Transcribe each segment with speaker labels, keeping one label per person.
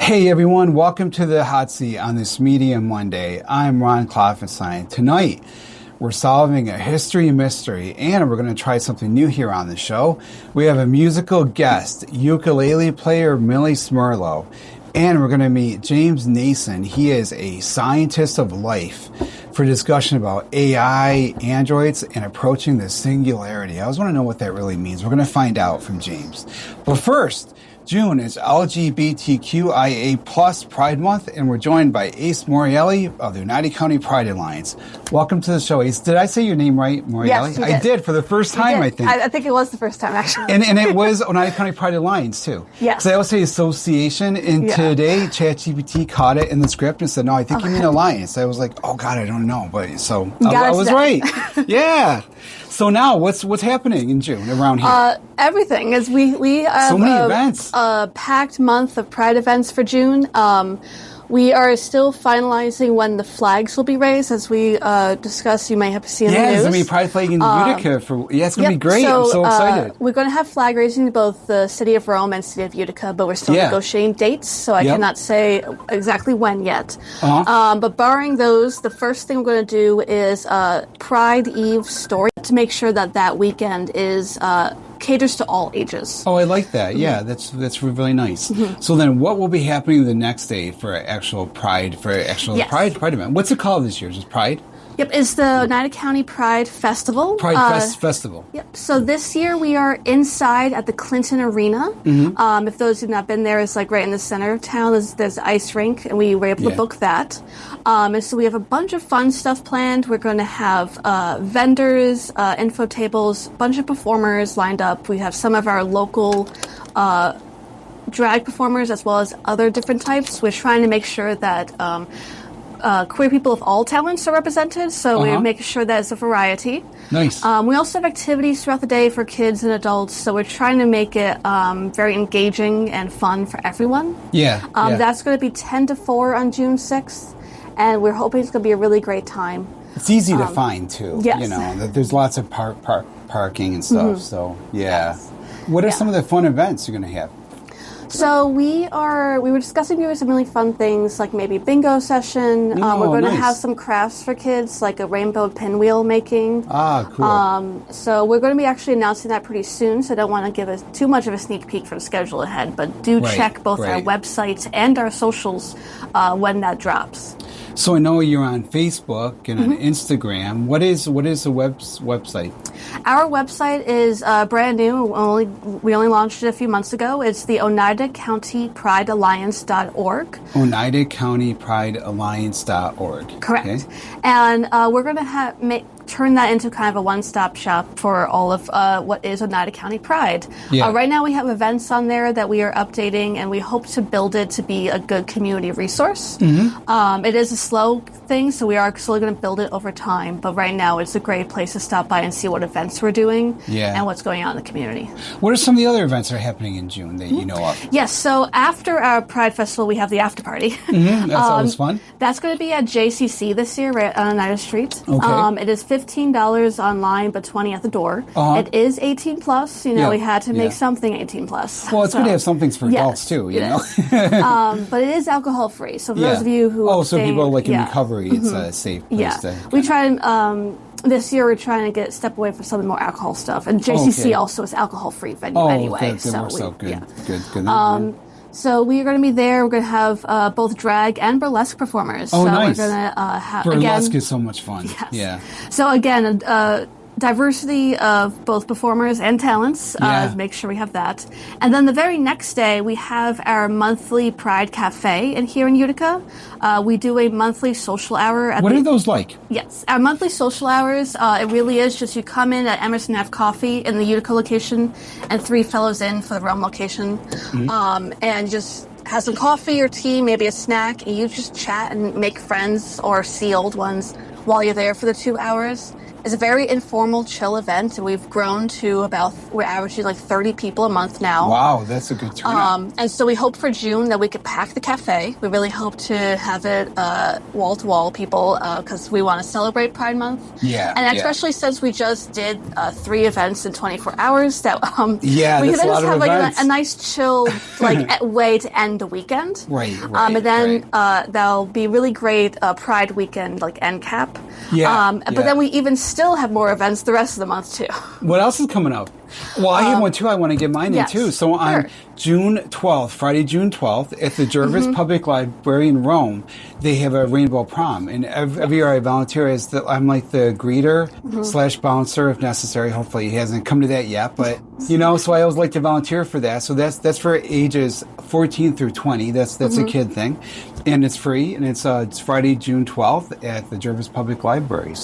Speaker 1: Hey everyone, welcome to the Hot Seat on this Media Monday. I'm Ron Klopfanstein. Tonight, we're solving a history mystery, and we're going to try something new here on the show. We have a musical guest, ukulele player Millie Szmurlo, and we're going to meet James Nason. He is a scientist of life for discussion about AI, androids, and approaching the singularity. I always want to know what that really means. We're going to find out from James. But first, June is LGBTQIA plus Pride Month, and we're joined by Ace Morreale of the Oneida County Pride Alliance. Welcome to the show, Ace. Did I say your name right, Morreale?
Speaker 2: Yes, you did.
Speaker 1: I did for the first time, I think.
Speaker 2: I think it was the first time, actually.
Speaker 1: And it was Oneida County Pride Alliance, too.
Speaker 2: Yes.
Speaker 1: Because I always say association, and today ChatGPT caught it in the script and said, no, I think you mean alliance. I was like, oh, God, I don't know. But so I was right. Yeah. So now, what's happening in June around here?
Speaker 2: Everything is we have
Speaker 1: so many events.
Speaker 2: A packed month of Pride events for June. We are still finalizing when the flags will be raised, as we discussed. You may have seen the news.
Speaker 1: Yeah, there's going to be Pride flag in Utica. It's going to be great. I'm so excited.
Speaker 2: We're going to have flag raising in both the city of Rome and city of Utica, but we're still negotiating dates, so I cannot say exactly when yet. But barring those, the first thing we're going to do is Pride Eve story to make sure that weekend is caters to all ages.
Speaker 1: Oh, I like that. Yeah, that's really nice. So then what will be happening the next day for actual Pride, Pride event? What's it called this year? Just Pride?
Speaker 2: Yep, it's the Oneida County Pride Festival.
Speaker 1: Festival.
Speaker 2: Yep. So this year we are inside at the Clinton Arena. If those who've not been there, it's like right in the center of town. There's the ice rink, and we were able to book that. And so we have a bunch of fun stuff planned. We're going to have vendors, info tables, a bunch of performers lined up. We have some of our local drag performers as well as other different types. We're trying to make sure that queer people of all talents are represented, so we're making sure that it's a variety.
Speaker 1: Nice.
Speaker 2: We also have activities throughout the day for kids and adults, so we're trying to make it very engaging and fun for everyone. That's going to be 10 to 4 on June 6th, and we're hoping it's going to be a really great time.
Speaker 1: It's easy to find, too.
Speaker 2: Yes.
Speaker 1: You know, there's lots of parking and stuff, so, What are some of the fun events you're going to have?
Speaker 2: So we were discussing doing some really fun things, like maybe bingo session. We're going to have some crafts for kids, like a rainbow pinwheel making.
Speaker 1: Cool.
Speaker 2: So we're going to be actually announcing that pretty soon, so I don't want to give too much of a sneak peek from schedule ahead, but do check both our website and our socials when that drops.
Speaker 1: So I know you're on Facebook and on Instagram. What is the website?
Speaker 2: Our website is brand new. We only launched it a few months ago. It's the Oneida County Pride Alliance.org.
Speaker 1: Oneida County Pride Alliance.org.
Speaker 2: Correct. Okay. And we're going to turn that into kind of a one-stop shop for all of what is Oneida County Pride. Right now we have events on there that we are updating, and we hope to build it to be a good community resource. It is a slow thing, so we are slowly going to build it over time, but right now it's a great place to stop by and see what events we're doing and what's going on in the community.
Speaker 1: What are some of the other events that are happening in June that you know of?
Speaker 2: Yes, so after our Pride Festival, we have the after party.
Speaker 1: That's always fun.
Speaker 2: That's going to be at JCC this year, right on Oneida Street.
Speaker 1: Okay.
Speaker 2: It is $15 online, but $20 at the door. It is 18 plus. You know, we had to make something 18 plus.
Speaker 1: Well, it's good to have some things for adults too. You know,
Speaker 2: but it is alcohol free. So for those of you who
Speaker 1: so people like in recovery, it's a safe place to.
Speaker 2: We try and this year we're trying to step away from some of the more alcohol stuff, and JCC also is alcohol free venue anyway.
Speaker 1: That works out good.
Speaker 2: Good. So we are going to be there. We're going to have both drag and burlesque performers.
Speaker 1: Oh,
Speaker 2: so
Speaker 1: nice.
Speaker 2: We're going to have
Speaker 1: burlesque is so much fun.
Speaker 2: Yes.
Speaker 1: Yeah.
Speaker 2: So again, diversity of both performers and talents. Make sure we have that. And then the very next day, we have our monthly Pride Cafe here in Utica. We do a monthly social hour.
Speaker 1: What are those like?
Speaker 2: Yes. Our monthly social hours, it really is just you come in at Emerson have coffee in the Utica location and 3 fellows in for the Rome location. And just have some coffee or tea, maybe a snack, and you just chat and make friends or see old ones while you're there for the 2 hours. It's a very informal, chill event, and we've grown to we're averaging like 30 people a month now.
Speaker 1: Wow, that's a good turnout.
Speaker 2: And so we hope for June that we could pack the cafe. We really hope to have it wall-to-wall people because we want to celebrate Pride Month.
Speaker 1: Yeah.
Speaker 2: And especially since we just did 3 events in 24 hours, that we
Speaker 1: that's
Speaker 2: could
Speaker 1: a lot
Speaker 2: just
Speaker 1: of
Speaker 2: have
Speaker 1: events.
Speaker 2: like a nice, chill way to end the weekend.
Speaker 1: Right.
Speaker 2: And then that'll be really great Pride weekend, like end cap. But then we even still have more events the rest of the month too.
Speaker 1: What else is coming up? Well, I have one too. I want to get mine in too. So on June 12th, Friday, June 12th, at the Jervis Public Library in Rome, they have a rainbow prom. And every year I volunteer as I'm like the greeter / bouncer if necessary. Hopefully he hasn't come to that yet, but so I always like to volunteer for that. So that's for ages 14 through 20. That's a kid thing. And it's free, and it's Friday, June 12th at the Jervis Public Library.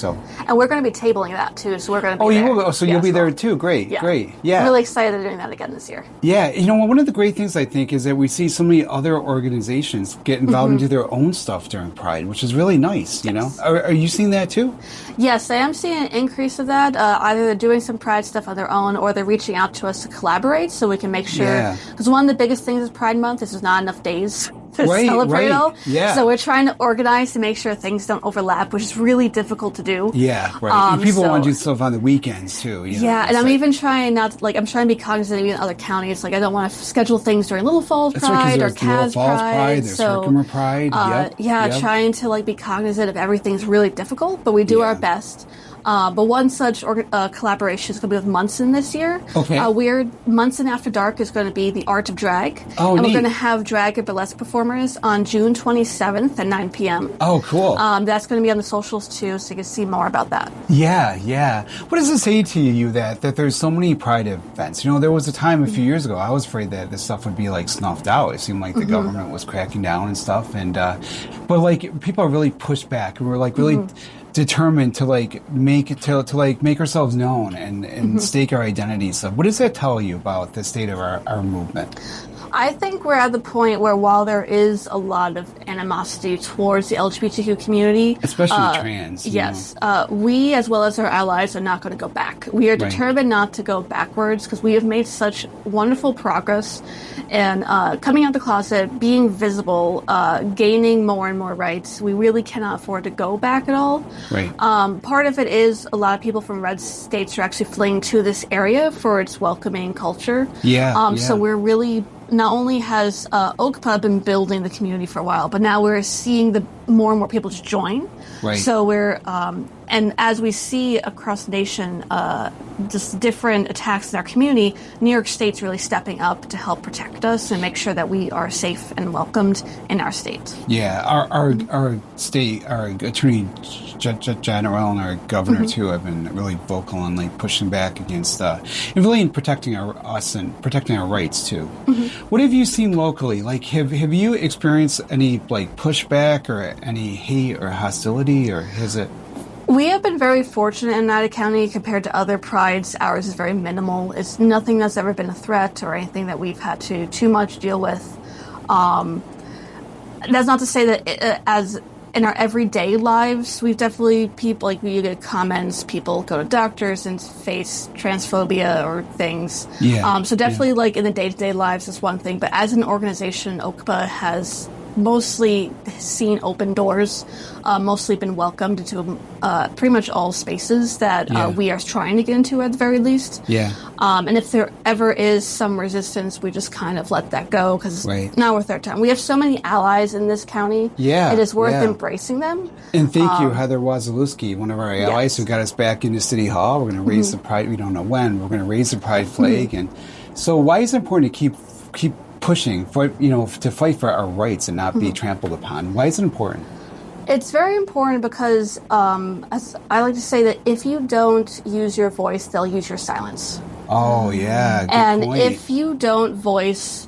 Speaker 2: And we're going to be tabling that too, so we're going to be there.
Speaker 1: You will. So you'll be there too. Great. Yeah.
Speaker 2: I'm really excited they're doing that again this year.
Speaker 1: Yeah. One of the great things I think is that we see so many other organizations get involved into their own stuff during Pride, which is really nice. Are you seeing that too?
Speaker 2: Yes, I am seeing an increase of that. Either they're doing some Pride stuff on their own, or they're reaching out to us to collaborate so we can make sure. Because one of the biggest things is Pride Month is there's not enough days to celebrate all.
Speaker 1: Yeah.
Speaker 2: So we're trying to organize to make sure things don't overlap, which is really difficult to do.
Speaker 1: Yeah, right. People want to do stuff on the weekends too.
Speaker 2: And I'm even trying I'm trying to be cognizant of even other counties. Like I don't want to schedule things during Little Falls Pride or Cass Pride.
Speaker 1: There's Herkimer Pride.
Speaker 2: Trying to be cognizant of everything's really difficult, but we do our best. But one such collaboration is going to be with Munson this year.
Speaker 1: Okay.
Speaker 2: Munson After Dark is going to be the art of drag.
Speaker 1: Oh,
Speaker 2: and
Speaker 1: neat.
Speaker 2: We're going to have drag and burlesque performers on June 27th at 9 p.m.
Speaker 1: Oh, cool.
Speaker 2: That's going to be on the socials too, so you can see more about that.
Speaker 1: Yeah. What does it say to you that there's so many Pride events? There was a time a few years ago I was afraid that this stuff would be snuffed out. It seemed like the government was cracking down and stuff, and but people are really pushed back, and we're really determined to make ourselves known and stake our identities. So what does that tell you about the state of our movement?
Speaker 2: I think we're at the point where while there is a lot of animosity towards the LGBTQ community,
Speaker 1: especially trans,
Speaker 2: we as well as our allies are not going to go back. We are determined not to go backwards because we have made such wonderful progress in coming out the closet, being visible, gaining more and more rights. We really cannot afford to go back at all.
Speaker 1: Right.
Speaker 2: Part of it is a lot of people from red states are actually fleeing to this area for its welcoming culture. So we're really... Not only has OCPA been building the community for a while, but now we're seeing more and more people just join.
Speaker 1: Right.
Speaker 2: So we're, and as we see across the nation, just different attacks in our community, New York State's really stepping up to help protect us and make sure that we are safe and welcomed in our state.
Speaker 1: Yeah, our state, our attorney general and our governor too have been really vocal and pushing back against, and really in protecting us and protecting our rights too. What have you seen locally? Have you experienced any pushback or any hate or hostility, or has it?
Speaker 2: We have been very fortunate in Oneida County compared to other prides. Ours is very minimal. It's nothing that's ever been a threat or anything that we've had to too much deal with. That's not to say that as in our everyday lives, we've definitely you get comments, people go to doctors and face transphobia or things. So definitely in the day-to-day lives is one thing, but as an organization, OCPA has mostly seen open doors, mostly been welcomed into pretty much all spaces that we are trying to get into at the very least. And if there ever is some resistance, we just kind of let that go because now we're third time. We have so many allies in this county. It is worth embracing them.
Speaker 1: And thank you, Heather Wazalewski, one of our allies who got us back into City Hall. We're going to raise the pride. We don't know when. We're going to raise the pride flag. And so why is it important to keep pushing for to fight for our rights and not be trampled upon? Why is it important?
Speaker 2: It's very important because, as I like to say, that if you don't use your voice, they'll use your silence.
Speaker 1: Oh yeah, good
Speaker 2: and
Speaker 1: point.
Speaker 2: if you don't voice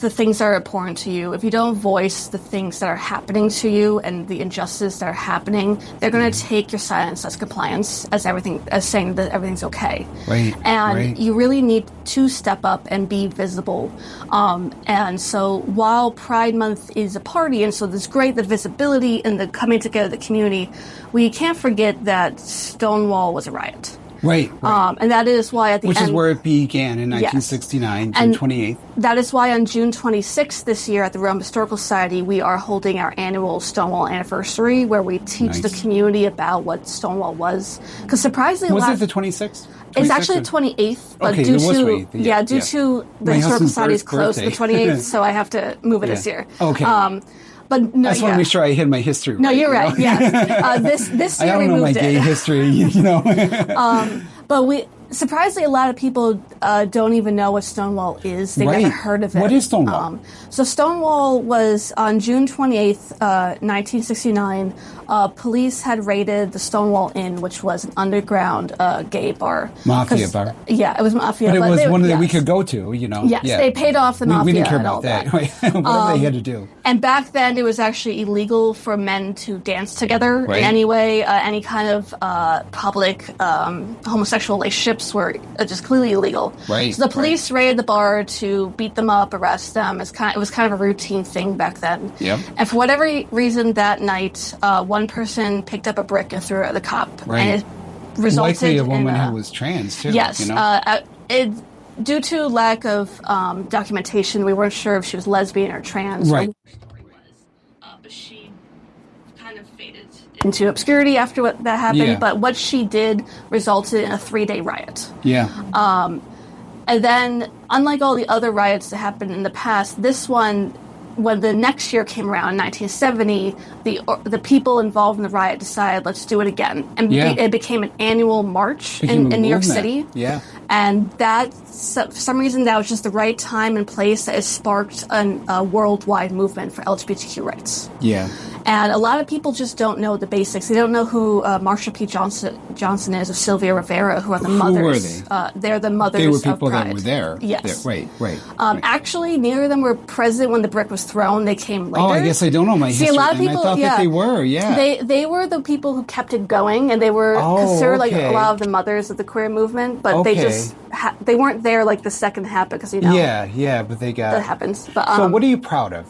Speaker 2: the things that are important to you, if you don't voice the things that are happening to you and the injustices that are happening, they're going to take your silence as compliance, as saying that everything's okay.
Speaker 1: Right.
Speaker 2: And you really need to step up and be visible. And so while Pride Month is a party, and so there's great the visibility and the coming together of the community, we can't forget that Stonewall was a riot.
Speaker 1: Right.
Speaker 2: And that is why at the end...
Speaker 1: Which is where it began in 1969, June 28th.
Speaker 2: That is why on June 26th this year at the Rome Historical Society, we are holding our annual Stonewall anniversary, where we teach the community about what Stonewall was. Because surprisingly...
Speaker 1: Was it the 26th?
Speaker 2: It's actually the 28th, but due to the Historical Society's close to the 28th, so I have to move it this year.
Speaker 1: Okay.
Speaker 2: But no,
Speaker 1: I just want to make sure I hit my history.
Speaker 2: No, you're right. Yes, this year we moved it. I don't know my gay
Speaker 1: history,
Speaker 2: But surprisingly, a lot of people don't even know what Stonewall is. They've never heard of it.
Speaker 1: What is Stonewall?
Speaker 2: So Stonewall was on June 28th, 1969. Police had raided the Stonewall Inn, which was an underground gay bar.
Speaker 1: Mafia bar.
Speaker 2: Yeah, it was mafia.
Speaker 1: But it was one that we could go to,
Speaker 2: Yes, they paid off the mafia.
Speaker 1: We didn't care about that. Whatever they had to do.
Speaker 2: And back then, it was actually illegal for men to dance together in any way. Any kind of public homosexual relationships were just clearly illegal.
Speaker 1: Right.
Speaker 2: So the police raided the bar to beat them up, arrest them. It was kind of a routine thing back then.
Speaker 1: Yep.
Speaker 2: And for whatever reason, that night, one person picked up a brick and threw it at the cop.
Speaker 1: Right.
Speaker 2: And it resulted
Speaker 1: likely a woman who was trans, too.
Speaker 2: Yes. Due to lack of documentation, we weren't sure if she was lesbian or trans.
Speaker 1: Right.
Speaker 2: But she kind of faded into obscurity after that happened.
Speaker 1: Yeah.
Speaker 2: But what she did resulted in a 3-day riot.
Speaker 1: Yeah.
Speaker 2: And then, unlike all the other riots that happened in the past, this one, when the next year came around, in 1970, the people involved in the riot decided, let's do it again. And it became an annual march in New York City.
Speaker 1: Yeah.
Speaker 2: And that, for some reason, that was just the right time and place that has sparked a worldwide movement for LGBTQ rights.
Speaker 1: Yeah.
Speaker 2: And a lot of people just don't know the basics. They don't know who Marsha P. Johnson is, or Sylvia Rivera, who are the mothers.
Speaker 1: Who were they?
Speaker 2: They're the mothers
Speaker 1: They were
Speaker 2: of
Speaker 1: people
Speaker 2: Pride.
Speaker 1: that were there.
Speaker 2: Yes.
Speaker 1: Right.
Speaker 2: Actually, neither of them were present when the brick was thrown. They came later.
Speaker 1: Oh, I guess I don't know my history.
Speaker 2: See, a lot of people,
Speaker 1: I thought that they were,
Speaker 2: They were the people who kept it going, and they were considered like a lot of the mothers of the queer movement, but they just they weren't there like the second happened, because
Speaker 1: but they got
Speaker 2: that happens. But
Speaker 1: so what are you proud of?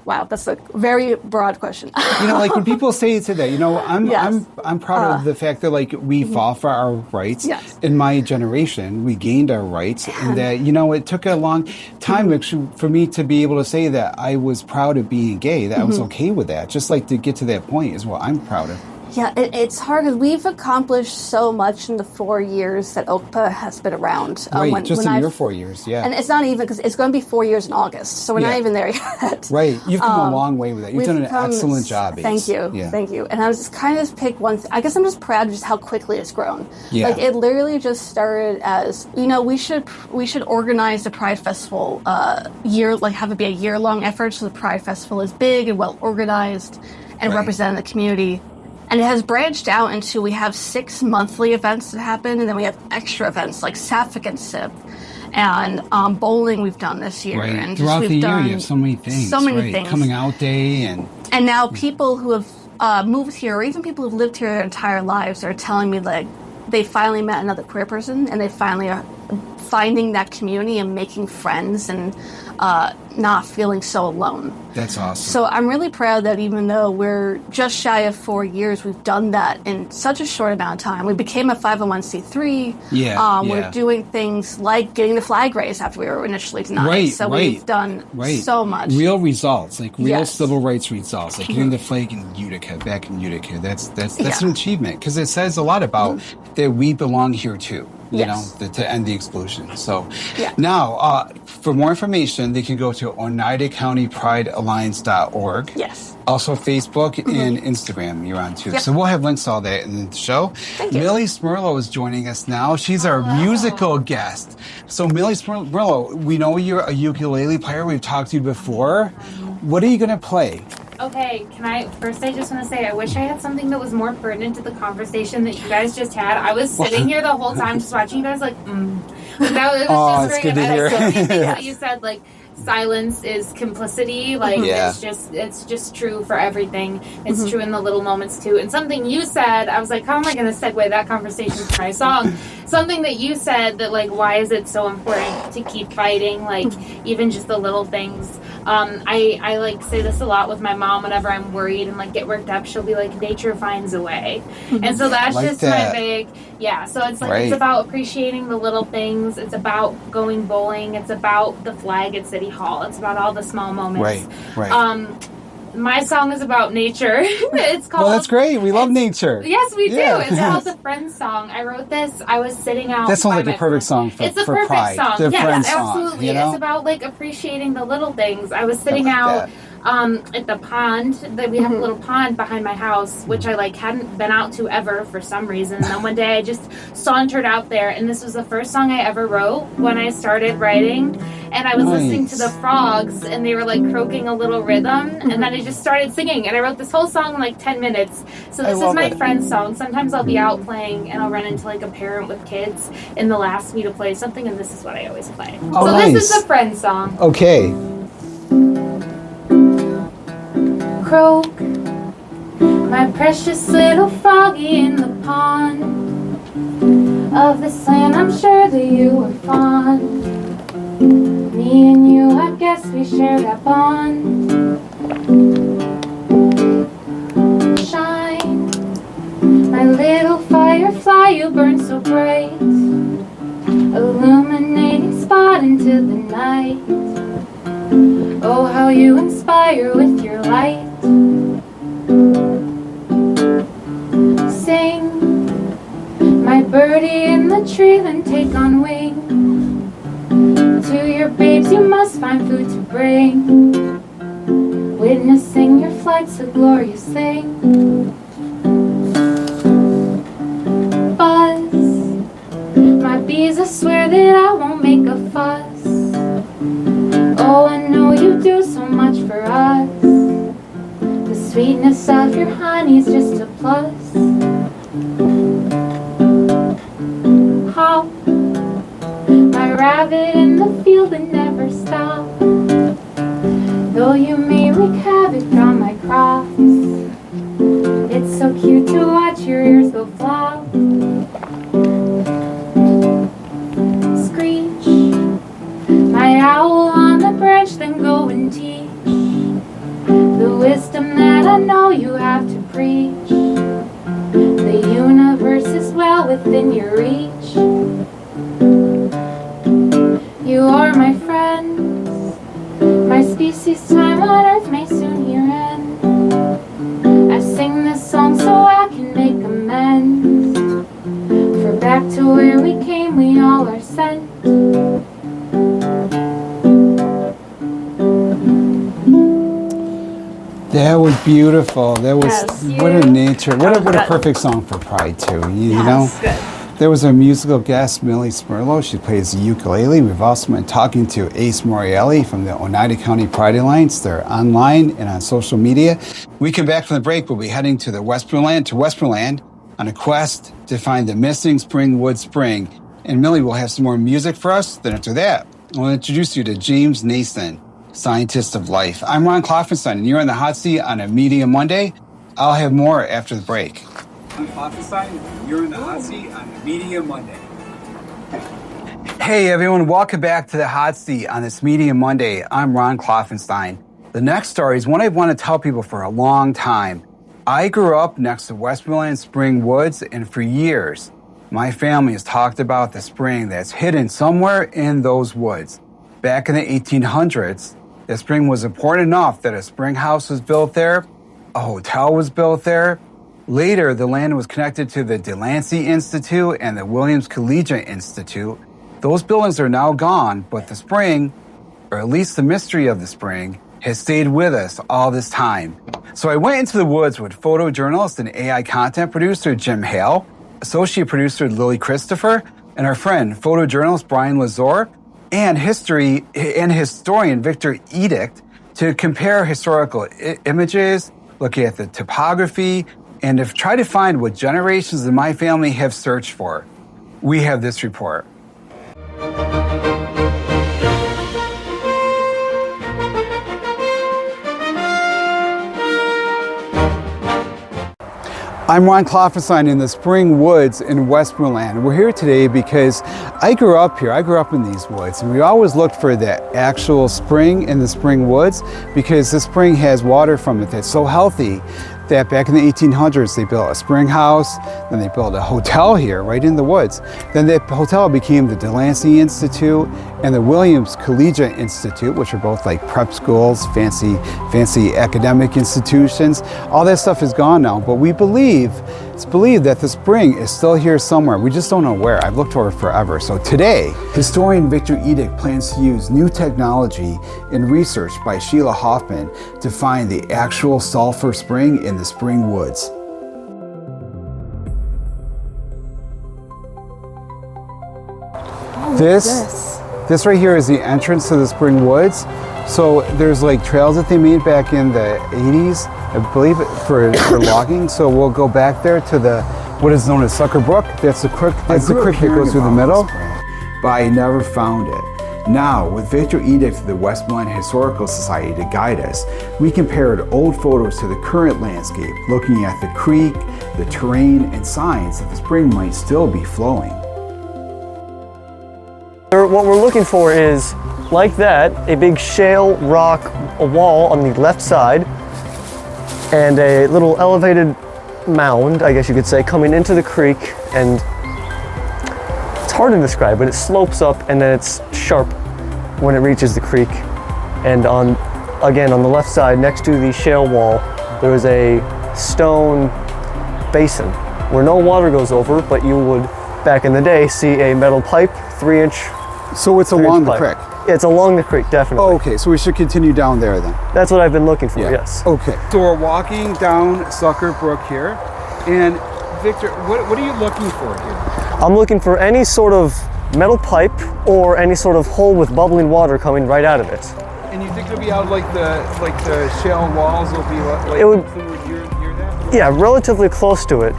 Speaker 2: Wow, that's a very broad question.
Speaker 1: Like when people say today, I'm proud of the fact that like we fought for our rights.
Speaker 2: Yes.
Speaker 1: In my generation, we gained our rights, and that it took a long time actually for me to be able to say that I was proud of being gay, that I was okay with that. Just like to get to that point is what I'm proud of.
Speaker 2: Yeah, it's hard because we've accomplished so much in the 4 years that OCPA has been around.
Speaker 1: Just in your 4 years, And
Speaker 2: it's not even, because it's going to be 4 years in August, so we're not even there yet.
Speaker 1: Right, you've come a long way with that. You've done an excellent job, Ace.
Speaker 2: Thank you, thank you. And I was just kind of pick one thing. I guess I'm just proud of just how quickly it's grown. Yeah. Like, it literally just started as, we should organize the Pride Festival have it be a year-long effort, so the Pride Festival is big and well-organized and represent the community. And it has branched out into, we have 6 monthly events that happen, and then we have extra events like Sapphic and Sip. And bowling we've done this year.
Speaker 1: Right.
Speaker 2: And
Speaker 1: throughout the year, you have so many things.
Speaker 2: So many things.
Speaker 1: Coming out day
Speaker 2: And now people who have moved here, or even people who've lived here their entire lives, are telling me like they finally met another queer person, and they finally are finding that community and making friends and not feeling so alone.
Speaker 1: That's awesome.
Speaker 2: So I'm really proud that even though we're just shy of 4 years, we've done that in such a short amount of time. We became a 501c3. We're doing things like getting the flag raised after we were initially denied. We've done so much.
Speaker 1: Real results, like real civil rights results, like getting the flag in Utica, back in Utica. That's an achievement, because it says a lot about that we belong here too. To end the exclusion. So now, for more information, they can go to Oneida County Pride Alliance.org.
Speaker 2: Yes.
Speaker 1: Also Facebook and Instagram you're on too. Yep. So we'll have links to all that in the show.
Speaker 2: Thank you.
Speaker 1: Millie Szmurlo is joining us now. She's our musical guest. So Millie Szmurlo, we know you're a ukulele player. We've talked to you before. What are you going to play?
Speaker 3: Okay, first I just want to say I wish I had something that was more pertinent to the conversation that you guys just had. I was sitting here the whole time just watching you guys like, That was just
Speaker 1: it's good to hear.
Speaker 3: Like, you said, like, silence is complicity. Like, it's just true for everything. It's true in the little moments, too. And something you said, I was like, how am I going to segue that conversation to my song? Something that you said that, like, why is it so important to keep fighting? Like, even just the little things. I like say this a lot with my mom whenever I'm worried and like get worked up. She'll be like, nature finds a way. And so that's like just my big, so it's like, it's about appreciating the little things. It's about going bowling. It's about the flag at City Hall. It's about all the small moments.
Speaker 1: Right.
Speaker 3: My song is about nature. It's called...
Speaker 1: Well, that's great. We love nature.
Speaker 3: Yes, we do. It's called The Friends Song. I wrote this. I was sitting out...
Speaker 1: That sounds like a perfect song for
Speaker 3: It's a perfect
Speaker 1: Pride.
Speaker 3: song.
Speaker 1: The
Speaker 3: Yes,
Speaker 1: Friends
Speaker 3: absolutely.
Speaker 1: Song, you know?
Speaker 3: It's about, like, appreciating the little things. I was sitting out at the pond. We have a little pond behind my house, which I, like, hadn't been out to ever for some reason. And then one day I just sauntered out there, and this was the first song I ever wrote when I started writing. And I was listening to the frogs, and they were, like, croaking a little rhythm. And then I just started singing. And I wrote this whole song in, like, 10 minutes. So this is my friend's song. Sometimes I'll be out playing, and I'll run into, like, a parent with kids, and they'll ask me to play something, and this is what I always play.
Speaker 1: Oh,
Speaker 3: so
Speaker 1: nice.
Speaker 3: This is the Friends song.
Speaker 1: Okay.
Speaker 3: Croak, my precious little froggy in the pond. Of this land I'm sure that you are fond. Me and you, I guess we share that bond. Shine, my little firefly, you burn so bright, illuminating spot into the night. Oh, how you inspire with your light. Sing, my birdie in the tree, then take on wing. To your babes you must find food to bring, witnessing your flight's a glorious thing. Buzz, my bees, I swear that I won't make a fuss. Oh, I know you do so much for us. The sweetness of your honey's just a plus. Hop, my rabbit in the field and never stop. Though you may wreak havoc on my crops, it's so cute to watch your ears go flop. Screech, my owl on the branch, then go and teach the wisdom that I know you have to preach. The universe is well within your reach. You are my friends, my species' time on earth may soon here end. I sing this song so I can make amends, for back to where we came we all are sent.
Speaker 1: That was beautiful. That was what a nature. What a perfect song for Pride too. You know.
Speaker 2: Good.
Speaker 1: There was a musical guest, Millie Szmurlo. She plays the ukulele. We've also been talking to Ace Morreale from the Oneida County Pride Alliance. They're online and on social media. We come back from the break. We'll be heading to the Westmoreland on a quest to find the missing Springwood Spring. And Millie will have some more music for us. Then after that, I'll introduce you to James Nason, Scientist of Life. I'm Ron Klopfanstein, and you're on the hot seat on a Media Monday. I'll have more after the break. I'm Klopfanstein, and you're in the hot seat on the Media Monday. Hey everyone, welcome back to the hot seat on this Media Monday. I'm Ron Klopfanstein. The next story is one I've wanted to tell people for a long time. I grew up next to Westmoreland Spring Woods, and for years, my family has talked about the spring that's hidden somewhere in those woods. Back in the 1800s, the spring was important enough that a spring house was built there, a hotel was built there. Later, the land was connected to the Delancey Institute and the Williams Collegiate Institute. Those buildings are now gone, but the spring, or at least the mystery of the spring, has stayed with us all this time. So I went into the woods with photojournalist and AI content producer Jim Hale, associate producer Lily Christopher, and our friend, photojournalist Brian Lazor, and historian Victor Edict to compare historical images, look at the topography, and to try to find what generations of my family have searched for. We have this report. I'm Ron Klopfanstein in the Spring Woods in Westmoreland. We're here today because I grew up here. I grew up in these woods, and we always looked for the actual spring in the spring woods because the spring has water from it that's so healthy that back in the 1800s they built a spring house, then they built a hotel here right in the woods. Then that hotel became the Delancey Institute and the Williams Collegiate Institute, which are both like prep schools, fancy academic institutions. All that stuff is gone now, but it's believed that the spring is still here somewhere. We just don't know where. I've looked for it forever. So today, historian Victor Edick plans to use new technology and research by Sheila Hoffman to find the actual sulfur spring in the spring woods. This right here is the entrance to the spring woods. So there's like trails that they made back in the 80s, I believe, for logging. So we'll go back there to what is known as Sucker Brook. That's the creek that goes through the middle. But I never found it. Now, with Victor Edick of the Westmoreland Historical Society to guide us, we compared old photos to the current landscape, looking at the creek, the terrain, and signs that the spring might still be flowing.
Speaker 4: What we're looking for is, like that, a big shale rock wall on the left side and a little elevated mound, I guess you could say, coming into the creek, and it's hard to describe, but it slopes up and then it's sharp when it reaches the creek. And again, on the left side, next to the shale wall, there is a stone basin where no water goes over, but you would, back in the day, see a metal pipe, 3-inch.
Speaker 1: So it's along the creek?
Speaker 4: It's along the creek, definitely.
Speaker 1: Oh, okay, so we should continue down there then.
Speaker 4: That's what I've been looking for, yes.
Speaker 1: Okay, so we're walking down Sucker Brook here. And Victor, what are you looking for here?
Speaker 4: I'm looking for any sort of metal pipe or any sort of hole with bubbling water coming right out of it.
Speaker 1: And you think it'll be out like the shale walls will be like
Speaker 4: it would,
Speaker 1: near that?
Speaker 4: Yeah, relatively close to it.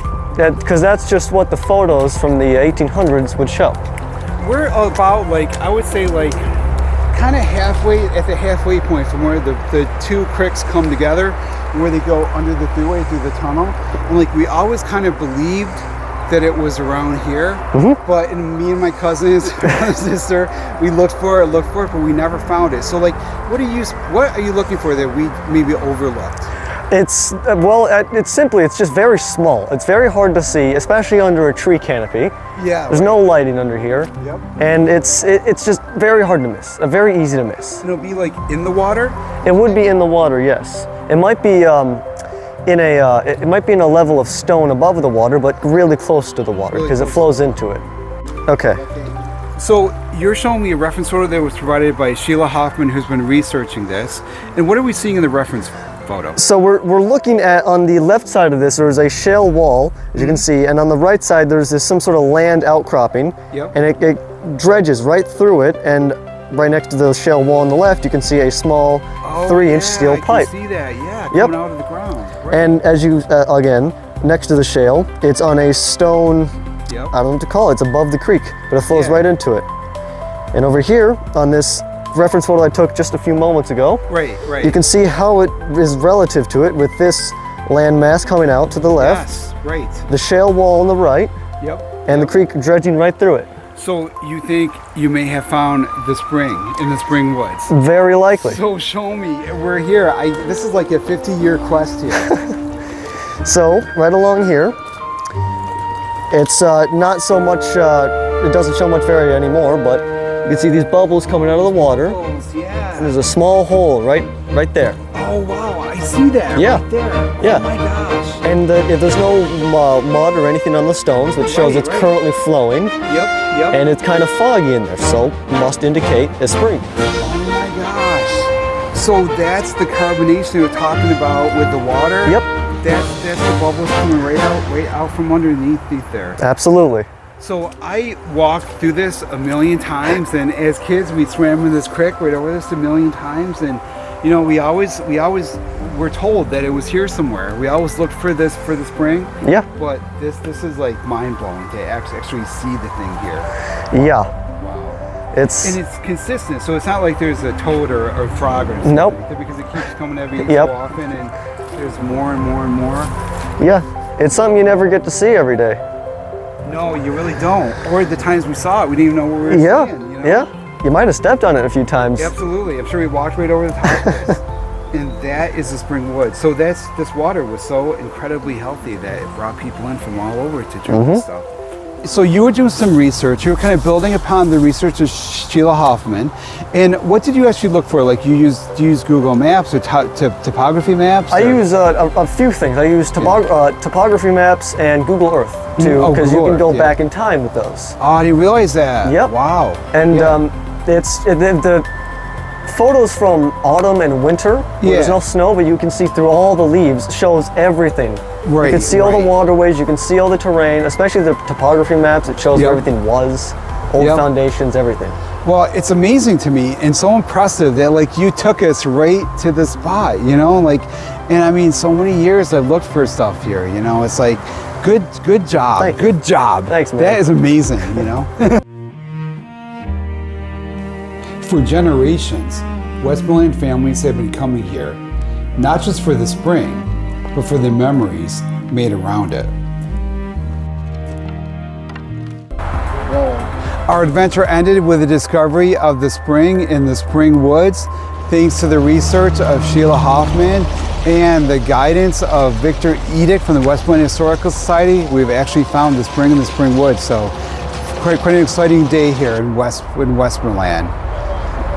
Speaker 4: Because that's just what the photos from the 1800s would show.
Speaker 1: We're about I would say kind of at the halfway point from where the two creeks come together, where they go under the thruway through the tunnel. And we always kind of believed that it was around here, but me and my cousins, my sister, we looked for it, but we never found it. So what are you looking for that we maybe overlooked?
Speaker 4: It's just very small. It's very hard to see, especially under a tree canopy.
Speaker 1: Yeah.
Speaker 4: There's no lighting under here.
Speaker 1: Yep.
Speaker 4: And it's just very hard to miss, very easy to miss.
Speaker 1: And it'll be in the water?
Speaker 4: It would be in the water, yes. It might be it might be in a level of stone above the water, but really close to the water because it flows into it. Okay.
Speaker 1: So you're showing me a reference photo that was provided by Sheila Hoffman, who's been researching this. And what are we seeing in the reference photo? So
Speaker 4: we're looking at, on the left side of this, there's a shale wall, as you can see, and on the right side there's some sort of land outcropping.
Speaker 1: Yep.
Speaker 4: And it dredges right through it, and right next to the shale wall on the left, you can see a small 3-inch steel pipe.
Speaker 1: I can see that, yeah, coming out of the ground. Right.
Speaker 4: And as you, again, next to the shale, it's on a stone,
Speaker 1: yep.
Speaker 4: I don't know what to call it, it's above the creek, but it flows right into it. And over here, on this reference photo I took just a few moments ago,
Speaker 1: right.
Speaker 4: you can see how it is relative to it with this landmass coming out to the left.
Speaker 1: Yes, right.
Speaker 4: The shale wall on the right.
Speaker 1: Yep.
Speaker 4: And the creek dredging right through it.
Speaker 1: So you think you may have found the spring in the spring woods?
Speaker 4: Very likely.
Speaker 1: So show me. We're here. This is like a 50-year quest here.
Speaker 4: So right along here, it's not so much, it doesn't show much area anymore, but you can see these bubbles coming out of the water.
Speaker 1: Bubbles, yeah.
Speaker 4: And there's a small hole right there.
Speaker 1: Oh wow, I see that right there.
Speaker 4: Yeah.
Speaker 1: Oh my gosh.
Speaker 4: And there's no mud or anything on the stones, which shows it's currently flowing.
Speaker 1: Yep.
Speaker 4: And it's kind of foggy in there, so must indicate a spring.
Speaker 1: Oh my gosh. So that's the carbonation we were talking about with the water?
Speaker 4: Yep.
Speaker 1: That's the bubbles coming right out from underneath there.
Speaker 4: Absolutely.
Speaker 1: So I walked through this a million times, and as kids we swam in this creek right over this a million times, and You know, we always were told that it was here somewhere. We always looked for the spring.
Speaker 4: Yeah.
Speaker 1: But this is like mind blowing to actually see the thing here.
Speaker 4: Yeah.
Speaker 1: Wow.
Speaker 4: It's
Speaker 1: consistent, so it's not like there's a toad or a frog or something
Speaker 4: nope.
Speaker 1: like that, because it keeps coming every so often, and there's more and more and more.
Speaker 4: Yeah, it's something you never get to see every day.
Speaker 1: No, you really don't. Or the times we saw it, we didn't even know what we were seeing. You know?
Speaker 4: Yeah. You might have stepped on it a few times.
Speaker 1: Absolutely. I'm sure we walked right over the top of this. And that is the spring wood. So this water was so incredibly healthy that it brought people in from all over to drink this stuff. So you were doing some research. You were kind of building upon the research of Sheila Hoffman. And what did you actually look for? Like, do you use Google Maps or topography maps?
Speaker 4: I use a few things. I use topography maps and Google Earth too, because you can go back in time with those.
Speaker 1: Oh, I didn't realize that.
Speaker 4: Yep.
Speaker 1: Wow.
Speaker 4: And the photos from autumn and winter, where there's no snow, but you can see through all the leaves, shows everything.
Speaker 1: Right.
Speaker 4: You can see all the waterways, you can see all the terrain, especially the topography maps. It shows where everything was, old foundations, everything.
Speaker 1: Well, it's amazing to me and so impressive that like you took us right to the spot, you know, like, and I mean, so many years I've looked for stuff here, you know, it's like, good job, good job.
Speaker 4: Thanks, man.
Speaker 1: That is amazing, you know. For generations, Westmoreland families have been coming here, not just for the spring, but for the memories made around it. Our adventure ended with the discovery of the spring in the spring woods, thanks to the research of Sheila Hoffman and the guidance of Victor Edict from the Westmoreland Historical Society. We've actually found the spring in the spring woods, so quite an exciting day here in Westmoreland.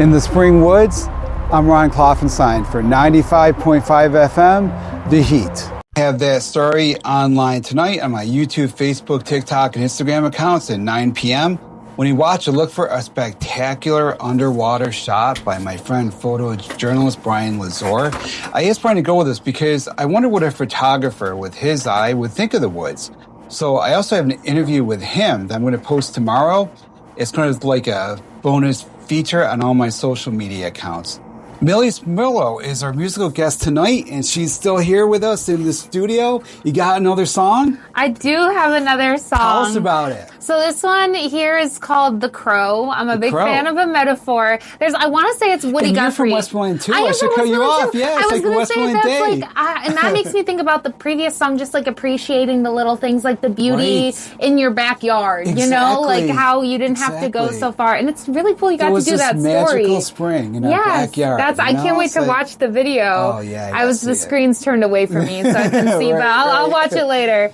Speaker 1: In the spring woods, I'm Ron Klopfanstein for 95.5 FM, The Heat. I have that story online tonight on my YouTube, Facebook, TikTok, and Instagram accounts at 9 p.m. When you watch it, look for a spectacular underwater shot by my friend photojournalist Brian Lazor. I asked Brian to go with us because I wonder what a photographer with his eye would think of the woods. So I also have an interview with him that I'm going to post tomorrow. It's kind of like a bonus feature on all my social media accounts. Millie Szmurlo is our musical guest tonight, and she's still here with us in the studio. You got another song?
Speaker 3: I do have another song.
Speaker 1: Tell us about it.
Speaker 3: So this one here is called The Crow. I'm a big fan of a metaphor. I want to say it's Woody Guthrie.
Speaker 1: You're from Westmoreland too. I should cut you off. Yeah, it's like a Westmoreland day.
Speaker 3: And that makes me think about the previous song, just like appreciating the little things, like the beauty in your backyard.
Speaker 1: Exactly.
Speaker 3: You know, like how you didn't have to go so far. And it's really cool you got to do that story.
Speaker 1: There was this magical spring in our backyard.
Speaker 3: I can't wait to watch the video.
Speaker 1: Oh yeah,
Speaker 3: the screen's turned away from me, so I couldn't see, but I'll watch it later.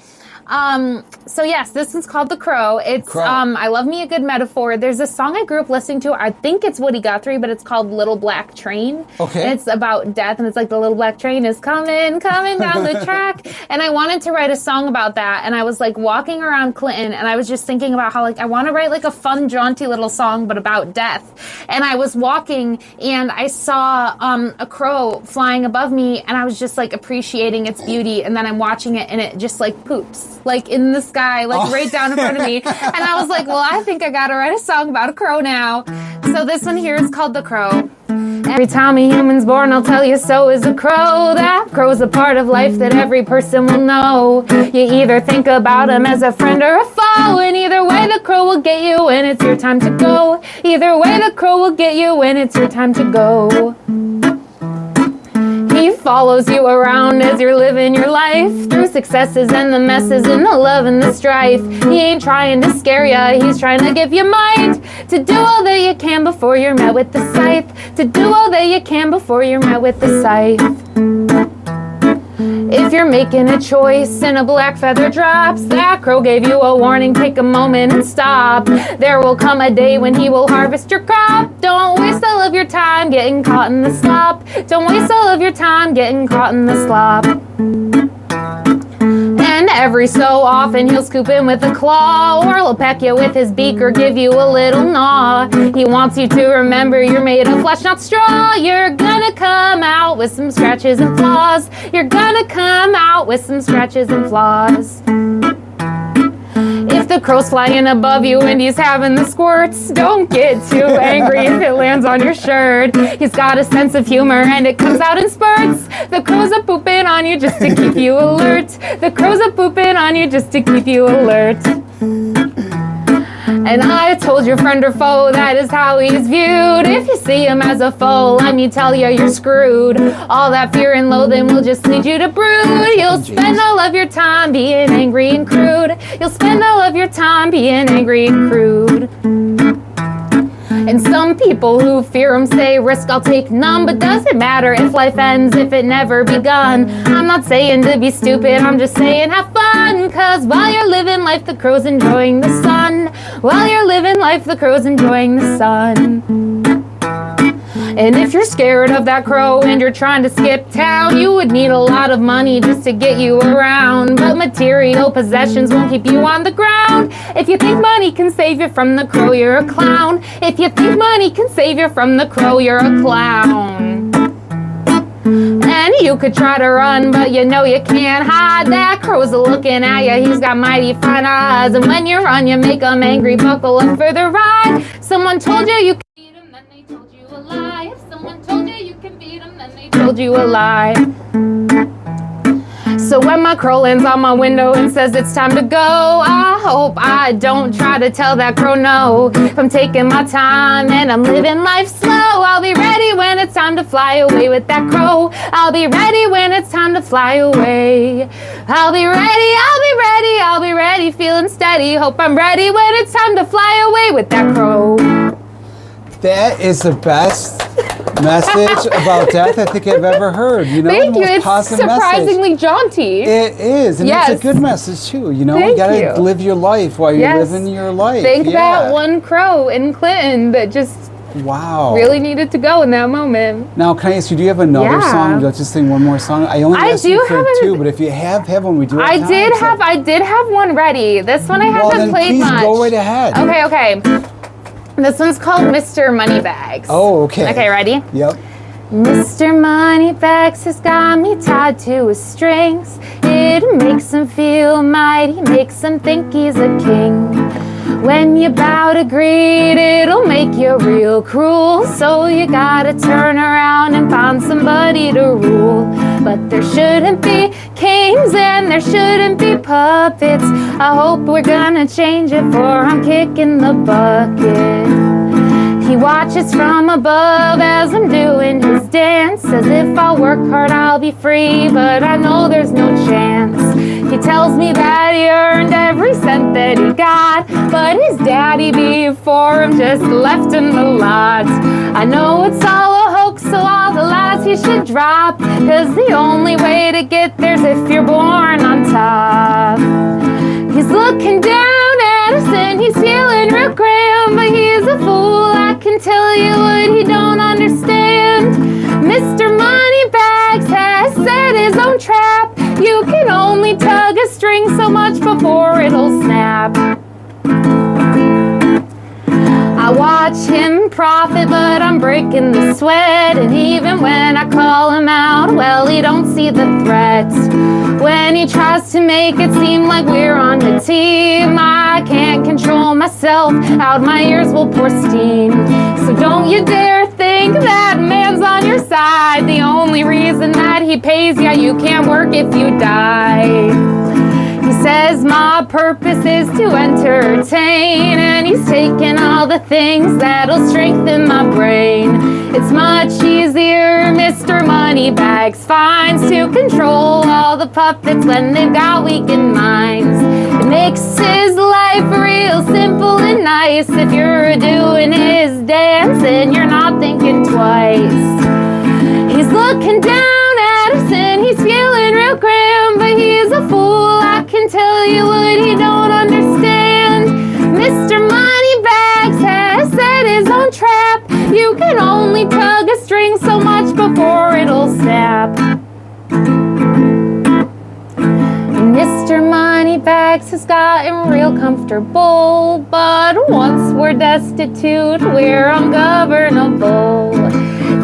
Speaker 3: So yes, this one's called The Crow. It's I love me a good metaphor. There's a song I grew up listening to. I think it's Woody Guthrie, but it's called Little Black Train.
Speaker 1: Okay.
Speaker 3: And it's about death, and it's like the little black train is coming down the track. And I wanted to write a song about that. And I was like walking around Clinton, and I was just thinking about how like I want to write like a fun, jaunty little song, but about death. And I was walking, and I saw a crow flying above me, and I was just like appreciating its beauty. And then I'm watching it, and it just like poops like in the sky, like right down in front of me. And I was like, well, I think I gotta write a song about a crow now. So this one here is called The Crow. Every time a human's born, I'll tell you so is a crow. That crow's a part of life that every person will know. You either think about him as a friend or a foe, and either way the crow will get you when it's your time to go. Either way the crow will get you when it's your time to go. He follows you around as you're living your life, through successes and the messes and the love and the strife. He ain't trying to scare ya, he's trying to give you mind to do all that you can before you're met with the scythe. To do all that you can before you're met with the scythe. If you're making a choice and a black feather drops, that crow gave you a warning, take a moment and stop. There will come a day when he will harvest your crop. Don't waste all of your time getting caught in the slop. Don't waste all of your time getting caught in the slop. And every so often he'll scoop in with a claw, or he'll peck you with his beak or give you a little gnaw. He wants you to remember you're made of flesh, not straw. You're gonna come out with some scratches and flaws. You're gonna come out with some scratches and flaws. If the crow's flying above you and he's having the squirts. Don't get too angry if it lands on your shirt. He's got a sense of humor and it comes out in spurts. The crows are pooping on you just to keep you alert. The crows are pooping on you just to keep you alert. And I told your friend or foe that is how he's viewed. If you see him as a foe, let me tell you, you're screwed. All that fear and loathing will just lead you to brood. You'll spend all of your time being angry and crude. You'll spend all of your time being angry and crude. And some people who fear him say, risk I'll take none. But does it matter if life ends, if it never begun? I'm not saying to be stupid, I'm just saying have fun. Cause while you're living life, the crow's enjoying the sun. While you're living life, the crow's enjoying the sun. And if you're scared of that crow and you're trying to skip town, you would need a lot of money just to get you around. But material possessions won't keep you on the ground. If you think money can save you from the crow, you're a clown. If you think money can save you from the crow, you're a clown. And you could try to run, but you know you can't hide. That crow's looking at you, he's got mighty fine eyes. And when you run, you make him angry, buckle up for the ride. Someone told you you could beat him, then they told you a lie. If someone told you you can beat him, then they told you a lie. So when my crow lands on my window and says it's time to go, I hope I don't try to tell that crow no. If I'm taking my time and I'm living life slow, I'll be ready when it's time to fly away with that crow. I'll be ready when it's time to fly away. I'll be ready, I'll be ready, I'll be ready, feeling steady. Hope I'm ready when it's time to fly away with that crow.
Speaker 1: That is the best message about death I think I've ever heard. You know,
Speaker 3: Thank you. It's
Speaker 1: positive
Speaker 3: surprisingly jaunty.
Speaker 1: It is, and
Speaker 3: Yes.
Speaker 1: it's a good message too. You know,
Speaker 3: Thank
Speaker 1: you gotta
Speaker 3: you.
Speaker 1: live your life while you're
Speaker 3: Yes.
Speaker 1: living your life.
Speaker 3: Think that one crow in Clinton that just
Speaker 1: Wow.
Speaker 3: really needed to go in that moment.
Speaker 1: Now, can I ask you, do you have another
Speaker 3: Yeah.
Speaker 1: song? Would you like to sing one more song? I only asked you for two, but if you have one, we do have time.
Speaker 3: I did have one ready. This one I haven't played
Speaker 1: please
Speaker 3: much.
Speaker 1: go right ahead.
Speaker 3: Okay. This one's called Mr. Moneybags.
Speaker 1: Oh, okay.
Speaker 3: Okay, ready?
Speaker 1: Yep.
Speaker 3: Mr. Moneybags has got me tied to his strings. It makes him feel mighty, makes him think he's a king. When you bow to greed, it'll make you real cruel. So you gotta turn around and find somebody to rule. But there shouldn't be kings and there shouldn't be puppets. I hope we're gonna change it, for I'm kicking the bucket. He watches from above as I'm doing his dance. As if I'll work hard, I'll be free, but I know there's no chance. He tells me that he earned every cent that he got, but his daddy before him just left him the lot. I know it's all a hoax, so all the lies he should drop, 'cause the only way to get there's if you're born on top. He's looking down at us and he's feeling real grand, but he's a fool, I can tell you what he don't understand. Mr. Moneybags has set his own trap. You can only tug a string so much before it'll snap. I watch him profit, but I'm breaking the sweat. And even when I call him out, well, he don't see the threat. When he tries to make it seem like we're on the team, I can't control myself, out my ears will pour steam. So don't you dare think that man's on your side. The only reason that he pays ya, you can't work if you die. He says my purpose is to entertain, and he's taking all the things that'll strengthen my brain. It's much easier, Mr. Moneybags finds, to control all the puppets when they've got weakened minds. It makes his life real simple and nice. If you're doing his dance and you're not thinking twice. He's looking down at us and he's feeling real grand, but he's a fool, I can tell you what he don't understand. Mr. Moneybags has set his own trap. You can only tug a string so much before it'll snap. Mr. Moneybags has gotten real comfortable, but once we're destitute, we're ungovernable.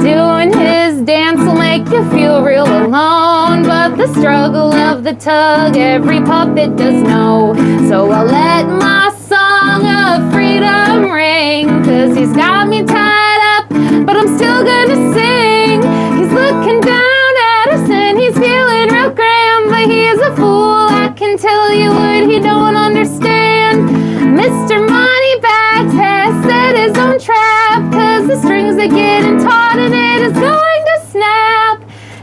Speaker 3: Doing his dance will make you feel real alone, but the struggle of the tug every puppet does know. So I'll let my song of freedom ring, 'cause he's got me tied up, but I'm still gonna sing. He's looking down at us and he's feeling real grand, but he is a fool, I can tell you what he don't understand. Mr. Moneybags has set his own trap, 'cause the strings are getting taut and it is going to snap.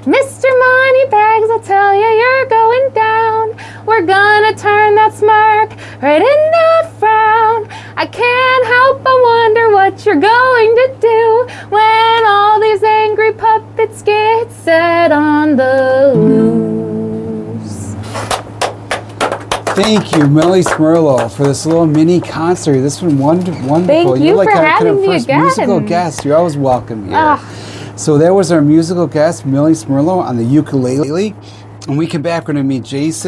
Speaker 3: Mr. Moneybags, I'll tell you, you're going down. We're gonna turn that smirk right into a frown. I can't help but wonder what you're going to do when all these angry puppets get set on the loose.
Speaker 1: Thank you, Millie Szmurlo, for this little mini concert. This has been wonderful.
Speaker 3: Thank you
Speaker 1: You're like
Speaker 3: for
Speaker 1: our
Speaker 3: having me
Speaker 1: first
Speaker 3: again.
Speaker 1: musical guest. You're always welcome here.
Speaker 3: Ah.
Speaker 1: So that was our musical guest, Millie Szmurlo, on the ukulele. When we come back, we're going to meet James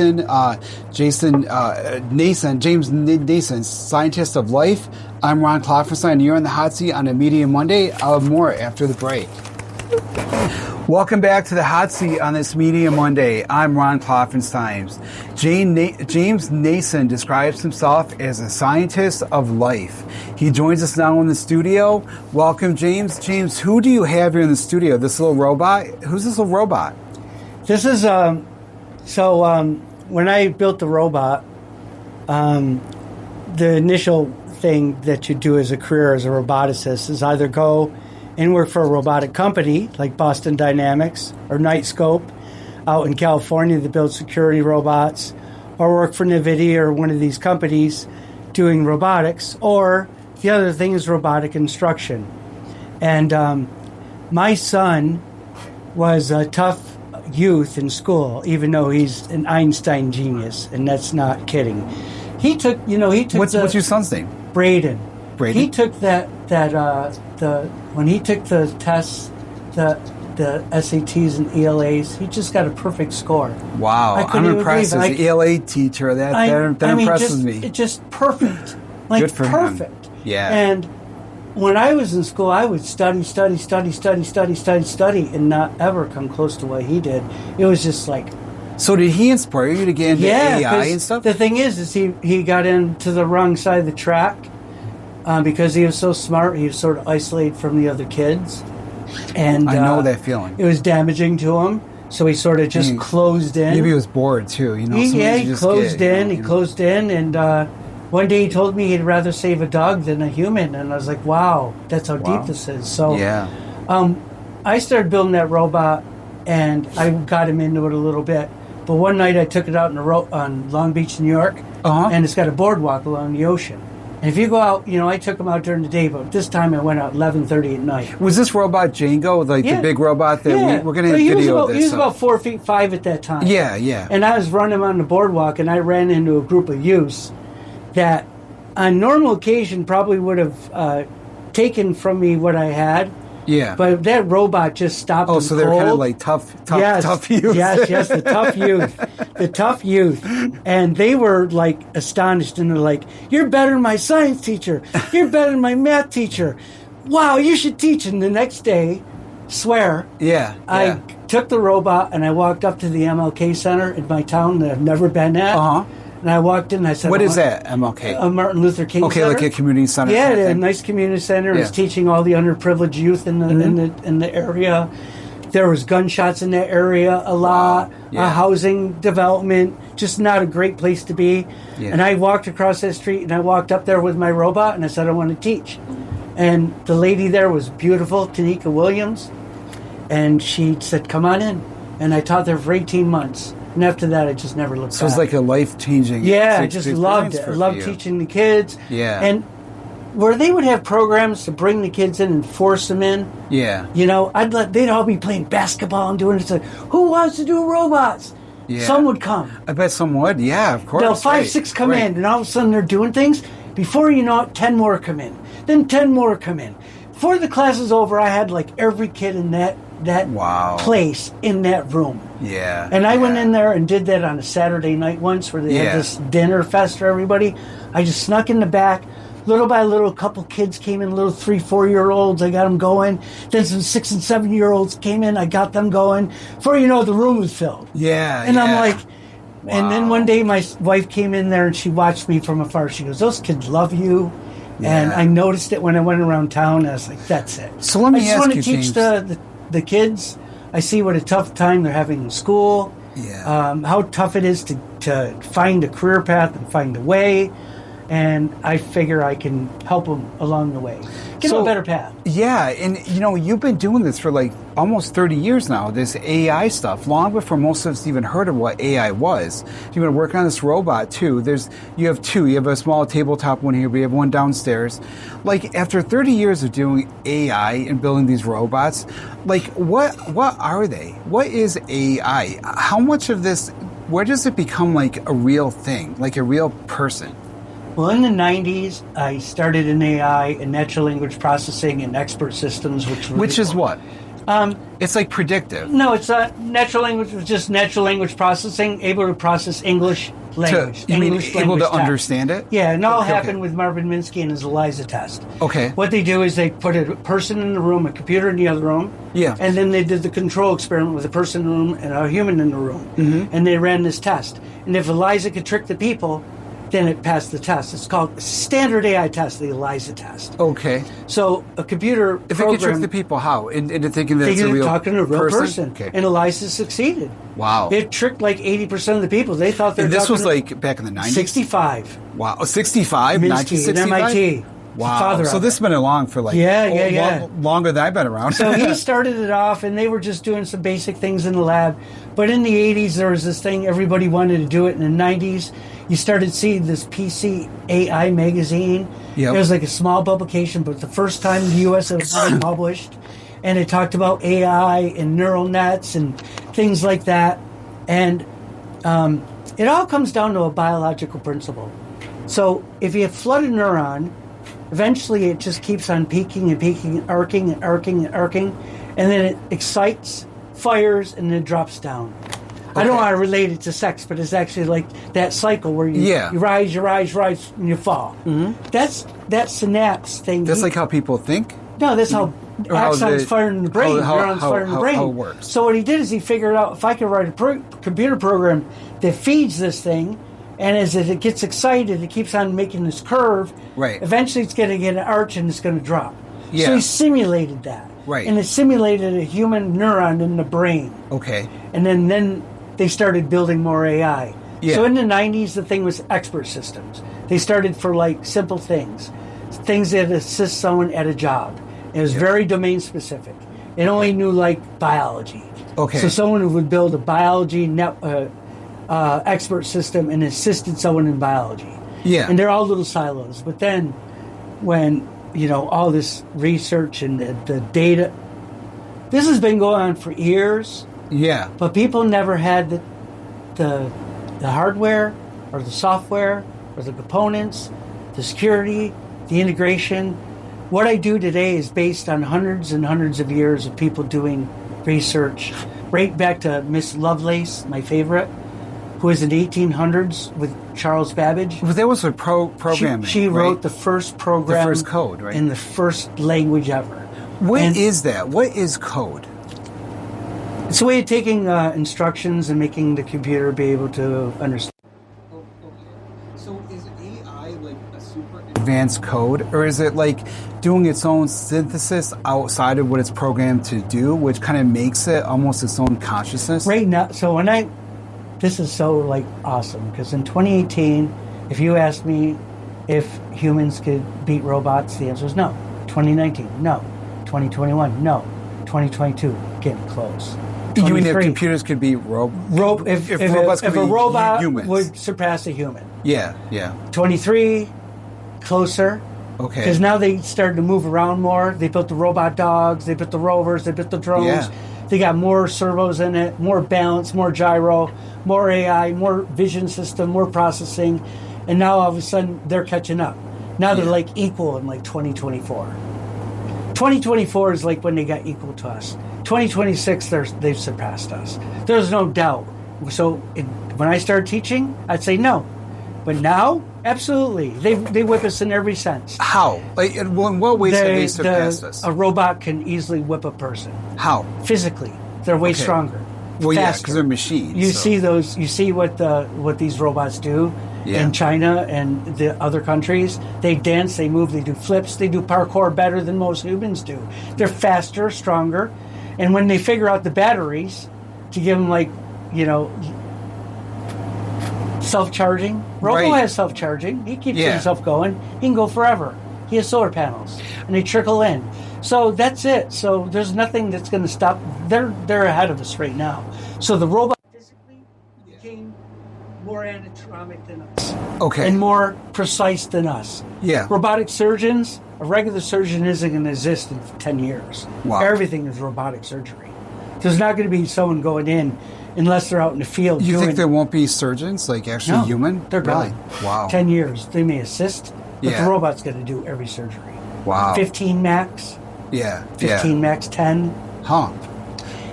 Speaker 1: Nason, Scientist of Life. I'm Ron Klopfanstein. You're on the hot seat on a Media Monday. I'll have more after the break. Welcome back to the hot seat on this Media Monday. I'm Ron Klopfanstein. James Nason describes himself as a scientist of life. He joins us now in the studio. Welcome, James. James, who do you have here in the studio? This little robot? Who's this little robot?
Speaker 5: This is, when I built the robot, the initial thing that you do as a career as a roboticist is either go and work for a robotic company like Boston Dynamics or Nightscope out in California that builds security robots, or work for NVIDIA or one of these companies doing robotics, or the other thing is robotic instruction. And my son was a tough youth in school, even though he's an Einstein genius, and that's not kidding. He took. What's
Speaker 1: your son's name?
Speaker 5: Braden.
Speaker 1: Braden.
Speaker 5: He took when he took the tests, the SATs and ELAs, he just got a perfect score.
Speaker 1: Wow, I'm impressed. As an ELA teacher, that impresses me.
Speaker 5: It's just perfect. Like,
Speaker 1: good for
Speaker 5: perfect.
Speaker 1: him. Yeah.
Speaker 5: And when I was in school, I would study, and not ever come close to what he did. It was just like...
Speaker 1: So did he inspire you to get into AI and stuff?
Speaker 5: The thing is he got into the wrong side of the track because he was so smart. He was sort of isolated from the other kids. And
Speaker 1: I know that feeling.
Speaker 5: It was damaging to him, so he sort of just closed in.
Speaker 1: Maybe he was bored, too. He
Speaker 5: closed in, and... one day he told me he'd rather save a dog than a human, and I was like, wow, that's how deep this is. So I started building that robot, and I got him into it a little bit. But one night I took it out on Long Beach, New York, and it's got a boardwalk along the ocean. And if you go out, I took him out during the day, but this time I went out 11:30 at night.
Speaker 1: Was this robot Django, the big robot that we're going to have video of this?
Speaker 5: He was about 4'5" at that time.
Speaker 1: Yeah.
Speaker 5: And I was running him on the boardwalk, and I ran into a group of youths that on normal occasion probably would have taken from me what I had.
Speaker 1: Yeah.
Speaker 5: But that robot just stopped them
Speaker 1: so they're kind of like tough youth.
Speaker 5: Yes, the tough youth. The tough youth. And they were like astonished, and they're like, you're better than my science teacher. You're better than my math teacher. Wow, you should teach. And the next day, I took the robot and I walked up to the MLK Center in my town that I've never been at. And I walked in and I said...
Speaker 1: What is that, MLK?
Speaker 5: Martin Luther King Center.
Speaker 1: Okay, like a community center.
Speaker 5: Yeah, a nice community center. It was teaching all the underprivileged youth in the area. There was gunshots in that area a lot.
Speaker 1: Wow. Yeah.
Speaker 5: Housing development. Just not a great place to be. Yeah. And I walked across that street and I walked up there with my robot and I said, I want to teach. And the lady there was beautiful, Tanika Williams. And she said, come on in. And I taught there for 18 months. And after that, I just never looked back.
Speaker 1: So it's like a life-changing...
Speaker 5: Yeah, I just loved it. I loved teaching the kids.
Speaker 1: Yeah.
Speaker 5: And where they would have programs to bring the kids in and force them in.
Speaker 1: Yeah.
Speaker 5: They'd all be playing basketball and doing it. Like, who wants to do robots? Yeah. Some would come.
Speaker 1: I bet some would. Yeah, of course.
Speaker 5: 5, 6 come in, and all of a sudden they're doing things. Before you know it, 10 more come in. Then 10 more come in. Before the class is over, I had like every kid in that place in that room.
Speaker 1: Yeah.
Speaker 5: And I went in there and did that on a Saturday night once where they had this dinner fest for everybody. I just snuck in the back, little by little, a couple kids came in, little 3-4-year-olds. I got them going. Then some 6 and 7-year-olds came in. I got them going. Before you know, the room was filled.
Speaker 1: Yeah.
Speaker 5: And I'm like,
Speaker 1: wow.
Speaker 5: And then one day my wife came in there and she watched me from afar. She goes, "Those kids love you."
Speaker 1: Yeah.
Speaker 5: And I noticed it when I went around town. I was like, that's it.
Speaker 1: So let me
Speaker 5: I just
Speaker 1: ask
Speaker 5: want to
Speaker 1: you,
Speaker 5: teach
Speaker 1: James.
Speaker 5: the kids. I see what a tough time they're having in school.
Speaker 1: Yeah.
Speaker 5: How tough it is to find a career path and find a way. And I figure I can help them along the way. Get them a better path.
Speaker 1: Yeah, and you've been doing this for like almost 30 years now, this AI stuff, long before most of us even heard of what AI was. You've been working on this robot too. You have two. You have a small tabletop one here, we have one downstairs. Like, after 30 years of doing AI and building these robots, like what are they? What is AI? How much of this, where does it become like a real thing, like a real person?
Speaker 5: Well, in the 90s, I started in AI and natural language processing and expert systems,
Speaker 1: Which is what? It's like predictive.
Speaker 5: No, it's natural language was just natural language processing, able to process English language.
Speaker 1: You mean
Speaker 5: English
Speaker 1: able to
Speaker 5: text.
Speaker 1: understand it?
Speaker 5: Yeah, and all
Speaker 1: Okay.
Speaker 5: happened with Marvin Minsky and his ELIZA test.
Speaker 1: Okay.
Speaker 5: What they do is they put a person in the room, a computer in the other room,
Speaker 1: Yeah.
Speaker 5: and then they did the control experiment with a person in the room and a human in the room, and they ran this test. And if ELIZA could trick the people, then it passed the test. It's called standard AI test, the ELIZA test.
Speaker 1: Okay.
Speaker 5: So a computer
Speaker 1: If
Speaker 5: program,
Speaker 1: it could trick the people, how? Into thinking that it's a
Speaker 5: they're
Speaker 1: real
Speaker 5: talking to a real person.
Speaker 1: Okay.
Speaker 5: And ELIZA succeeded.
Speaker 1: Wow.
Speaker 5: It tricked like 80% of the people. They thought they were
Speaker 1: And this was
Speaker 5: talking
Speaker 1: like back in the 90s?
Speaker 5: 65.
Speaker 1: Wow. 65?
Speaker 5: Minsky
Speaker 1: 1965?
Speaker 5: at MIT.
Speaker 1: Wow.
Speaker 5: Father
Speaker 1: So
Speaker 5: of
Speaker 1: this
Speaker 5: it.
Speaker 1: has been along for like
Speaker 5: Yeah.
Speaker 1: longer than I've been around.
Speaker 5: So he started it off, and they were just doing some basic things in the lab. But in the 80s, there was this thing, everybody wanted to do it. In the 90s, you started seeing this PC AI magazine.
Speaker 1: Yep.
Speaker 5: It was like a small publication, but the first time in the U.S. it was being published. And it talked about AI and neural nets and things like that. And it all comes down to a biological principle. So if you flood a neuron, eventually it just keeps on peaking and peaking and arcing and arcing and arcing, and then it excites, fires, and then drops down. I don't want to relate it to sex, but it's actually like that cycle where you rise, and you fall. That's that synapse thing.
Speaker 1: That's like how people think?
Speaker 5: No, that's how axons fire in the brain, neurons fire in the brain.
Speaker 1: How it works.
Speaker 5: So what he did is he figured out, if I could write a computer program that feeds this thing, and as it gets excited, it keeps on making this curve.
Speaker 1: Right.
Speaker 5: Eventually, it's going to get an arch and it's going to drop.
Speaker 1: Yeah.
Speaker 5: So he simulated that.
Speaker 1: Right.
Speaker 5: And it simulated a human neuron in the brain.
Speaker 1: Okay.
Speaker 5: And then they started building more AI.
Speaker 1: Yeah.
Speaker 5: So in the 90s, the thing was expert systems. They started for like simple things that assist someone at a job. It was very domain specific. It only knew like biology.
Speaker 1: Okay.
Speaker 5: So someone who would build a biology expert system and assisted someone in biology.
Speaker 1: Yeah.
Speaker 5: And they're all little silos. But then when, all this research and the data, this has been going on for years.
Speaker 1: Yeah.
Speaker 5: But people never had the hardware or the software or the components, the security, the integration. What I do today is based on hundreds and hundreds of years of people doing research, right back to Miss Lovelace, my favorite, who was in the 1800s with Charles Babbage.
Speaker 1: But that was for programming.
Speaker 5: She
Speaker 1: right?
Speaker 5: wrote the first program,
Speaker 1: the first code, right?
Speaker 5: in the first language ever.
Speaker 1: What is that? What is code?
Speaker 5: It's a way of taking instructions and making the computer be able to understand.
Speaker 1: So is AI like a super advanced code, or is it like doing its own synthesis outside of what it's programmed to do, which kind of makes it almost its own consciousness?
Speaker 5: Right now, so this is so like awesome, because in 2018, if you asked me if humans could beat robots, the answer is no. 2019, no. 2021, no. 2022, getting close.
Speaker 1: You mean if computers could be if robots could be
Speaker 5: a robot
Speaker 1: humans
Speaker 5: would surpass a human.
Speaker 1: Yeah.
Speaker 5: 23, closer.
Speaker 1: Okay.
Speaker 5: Because now they started to move around more. They built the robot dogs, they built the rovers, they built the drones.
Speaker 1: Yeah.
Speaker 5: They got more servos in it, more balance, more gyro, more AI, more vision system, more processing. And now all of a sudden they're catching up. Now they're like equal in like 2024. 2024 is like when they got equal to us. 2026, they've surpassed us. There's no doubt. So when I started teaching, I'd say no. But now, Absolutely. They whip us in every sense.
Speaker 1: How? Like, in what ways have they surpassed us?
Speaker 5: A robot can easily whip a person.
Speaker 1: How?
Speaker 5: Physically. They're way stronger.
Speaker 1: Well, yeah,
Speaker 5: faster.
Speaker 1: because they're machines.
Speaker 5: You see those. You see what these robots do in China and the other countries. They dance, they move, they do flips, they do parkour better than most humans do. They're faster, stronger, and when they figure out the batteries to give them, like, self-charging. Robo has self-charging. He keeps himself going. He can go forever. He has solar panels, and they trickle in. So that's it. So there's nothing that's going to stop. They're ahead of us right now. So the robot physically became more anatomic than us.
Speaker 1: Okay.
Speaker 5: And more precise than us.
Speaker 1: Yeah.
Speaker 5: Robotic surgeons, a regular surgeon isn't going to exist in 10 years.
Speaker 1: Wow.
Speaker 5: Everything is robotic surgery. There's not going to be someone going in unless they're out in the field.
Speaker 1: You think there won't be surgeons, like actually human?
Speaker 5: They're gone.
Speaker 1: Really? Wow.
Speaker 5: 10 years. They may assist, but the robot's going to do every surgery.
Speaker 1: Wow.
Speaker 5: 15 max.
Speaker 1: Yeah.
Speaker 5: 15 max, 10.
Speaker 1: Huh.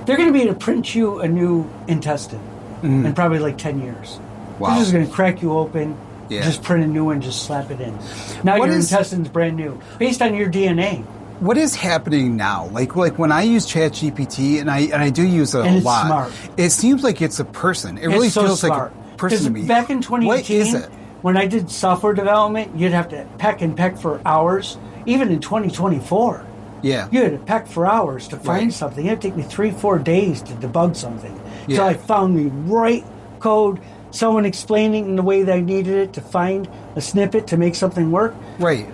Speaker 5: They're going to be able to print you a new intestine in probably like 10 years.
Speaker 1: Wow.
Speaker 5: They're just going to crack you open, just print a new one, just slap it in. Now your intestine's brand new, based on your DNA.
Speaker 1: What is happening now? Like when I use ChatGPT, and I do use it a lot.
Speaker 5: Smart.
Speaker 1: It seems like it's a person. It really feels
Speaker 5: smart.
Speaker 1: like a person to me.
Speaker 5: Back in 2018,
Speaker 1: what is it?
Speaker 5: When I did software development, you'd have to peck for hours. Even in 2024, you had to peck for hours to find something. It would take me 3-4 days to debug something. So I found the right code, someone explaining in the way that I needed it to find a snippet to make something work.
Speaker 1: Right.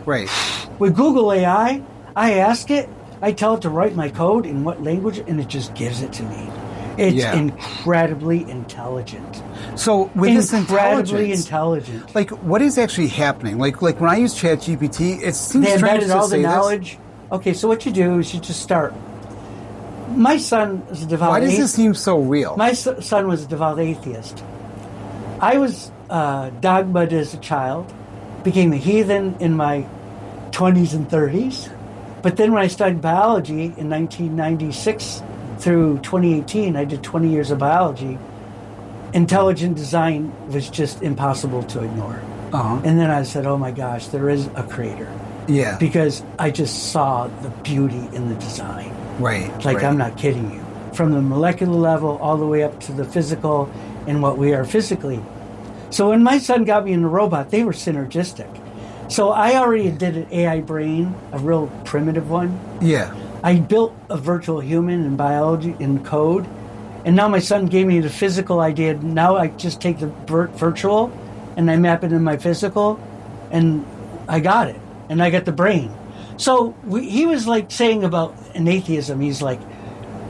Speaker 5: With Google AI, I ask it, I tell it to write my code in what language, and it just gives it to me. It's incredibly intelligent.
Speaker 1: So with this
Speaker 5: incredibly intelligent.
Speaker 1: Like, what is actually happening? Like when I use ChatGPT, it seems
Speaker 5: they
Speaker 1: strange
Speaker 5: embedded
Speaker 1: to
Speaker 5: all the
Speaker 1: say
Speaker 5: knowledge.
Speaker 1: This.
Speaker 5: Okay, so what you do is you just start. My son is a devout
Speaker 1: Why does
Speaker 5: atheist.
Speaker 1: this seem so real?
Speaker 5: My son was a devout atheist. I was dogmaed as a child, became a heathen in my 20s and 30s. But then when I studied biology in 1996 through 2018, I did 20 years of biology. Intelligent design was just impossible to ignore. And then I said, oh my gosh, there is a creator.
Speaker 1: Yeah.
Speaker 5: Because I just saw the beauty in the design.
Speaker 1: Right.
Speaker 5: Like, I'm not kidding you. From the molecular level all the way up to the physical and what we are physically. So when my son got me in the robot, they were synergistic. So I already did an AI brain, a real primitive one.
Speaker 1: Yeah.
Speaker 5: I built a virtual human in biology, in code. And now my son gave me the physical idea. Now I just take the virtual and I map it in my physical, and I got it. And I got the brain. So he was like saying about an atheism, he's like,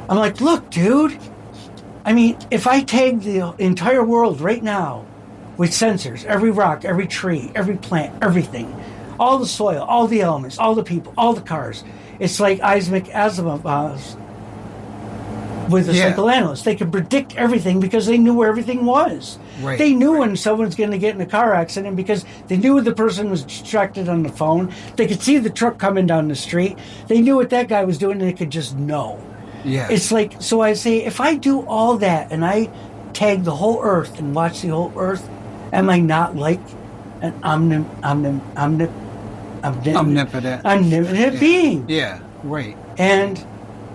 Speaker 5: I'm like, look, dude, I mean, if I tag the entire world right now with sensors, every rock, every tree, every plant, everything, all the soil, all the elements, all the people, all the cars, it's like Isaac Asimov with the psychoanalyst. They could predict everything because they knew where everything was.
Speaker 1: Right.
Speaker 5: They knew when someone's going to get in a car accident because they knew the person was distracted on the phone. They could see the truck coming down the street. They knew what that guy was doing, and they could just know.
Speaker 1: Yeah.
Speaker 5: It's like, so I say, if I do all that and I tag the whole earth and watch the whole earth, am I not like an omnipotent being?
Speaker 1: Yeah, right.
Speaker 5: And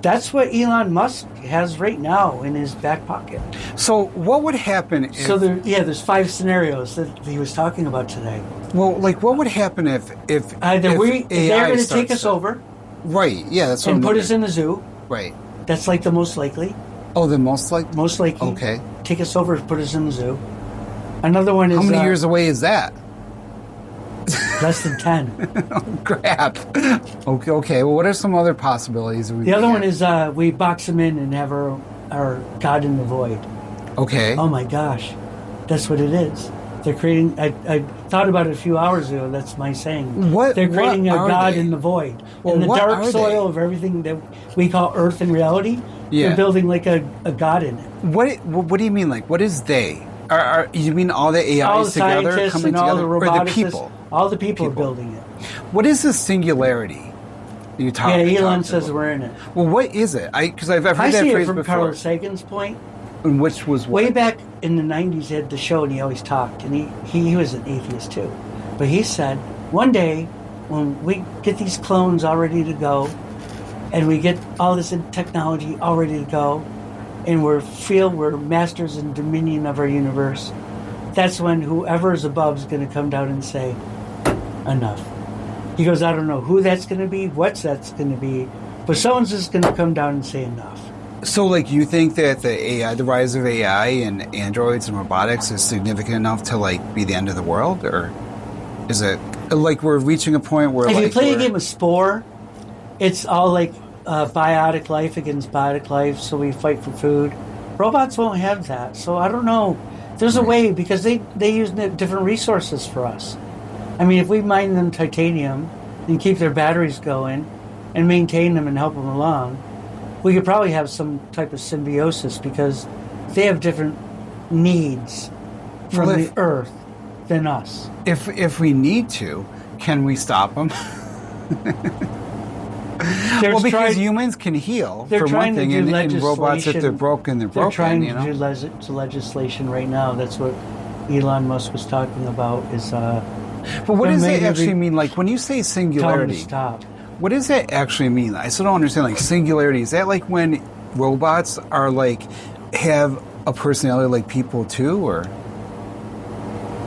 Speaker 5: that's what Elon Musk has right now in his back pocket.
Speaker 1: So what would happen if...
Speaker 5: So there's 5 scenarios that he was talking about today.
Speaker 1: Well, like, what would happen if
Speaker 5: they're going to take us over.
Speaker 1: Right, yeah, that's what
Speaker 5: and put us in the zoo.
Speaker 1: Right.
Speaker 5: That's like the most likely.
Speaker 1: Oh, the most likely?
Speaker 5: Most likely.
Speaker 1: Okay.
Speaker 5: Take us over and put us in the zoo. Another one is...
Speaker 1: How many years away is that?
Speaker 5: Less than 10.
Speaker 1: Oh, crap. Okay. Well, what are some other possibilities?
Speaker 5: The other one is we box them in and have our God in the void.
Speaker 1: Okay.
Speaker 5: Oh my gosh, that's what it is. They're creating. I thought about it a few hours ago. That's my saying.
Speaker 1: They're
Speaker 5: creating a God in the void, in the dark soil of everything that we call Earth and reality. Yeah. They're building like a God in it.
Speaker 1: What do you mean? Like, what is they? Are you mean all the AIs
Speaker 5: all the
Speaker 1: together coming
Speaker 5: and all
Speaker 1: together,
Speaker 5: the
Speaker 1: or the people?
Speaker 5: All the people are building it.
Speaker 1: What is the singularity? You talk.
Speaker 5: Yeah, Elon says we're in it.
Speaker 1: Well, what is it? Because I've heard that phrase before. I see it from
Speaker 5: Carl Sagan's point.
Speaker 1: And which was what?
Speaker 5: Way back in the 90s, he had the show and he always talked. And he was an atheist too. But he said, one day, when we get these clones all ready to go, and we get all this technology all ready to go, and we're masters and dominion of our universe, that's when whoever is above is going to come down and say, enough. He goes, I don't know who that's going to be, what that's going to be, but someone's just going to come down and say enough.
Speaker 1: So, like, you think that the rise of AI and androids and robotics is significant enough to, like, be the end of the world? Or is it, like, we're reaching a point where,
Speaker 5: if
Speaker 1: like,
Speaker 5: you play a game of Spore, it's all, like, biotic life against biotic life, so we fight for food. Robots won't have that, so I don't know. There's a way, because they use different resources for us. I mean, if we mine them titanium and keep their batteries going and maintain them and help them along, we could probably have some type of symbiosis, because they have different needs from the Earth than us.
Speaker 1: If we need to, can we stop them? Well, because humans can heal, for one thing, and robots, if they're broken, they're broken.
Speaker 5: They're trying to do legislation right now. That's what Elon Musk was talking about. But
Speaker 1: what does that actually mean? Like, when you say singularity,
Speaker 5: stop.
Speaker 1: What does that actually mean? I still don't understand. Like, singularity, is that like when robots are like have a personality like people too, or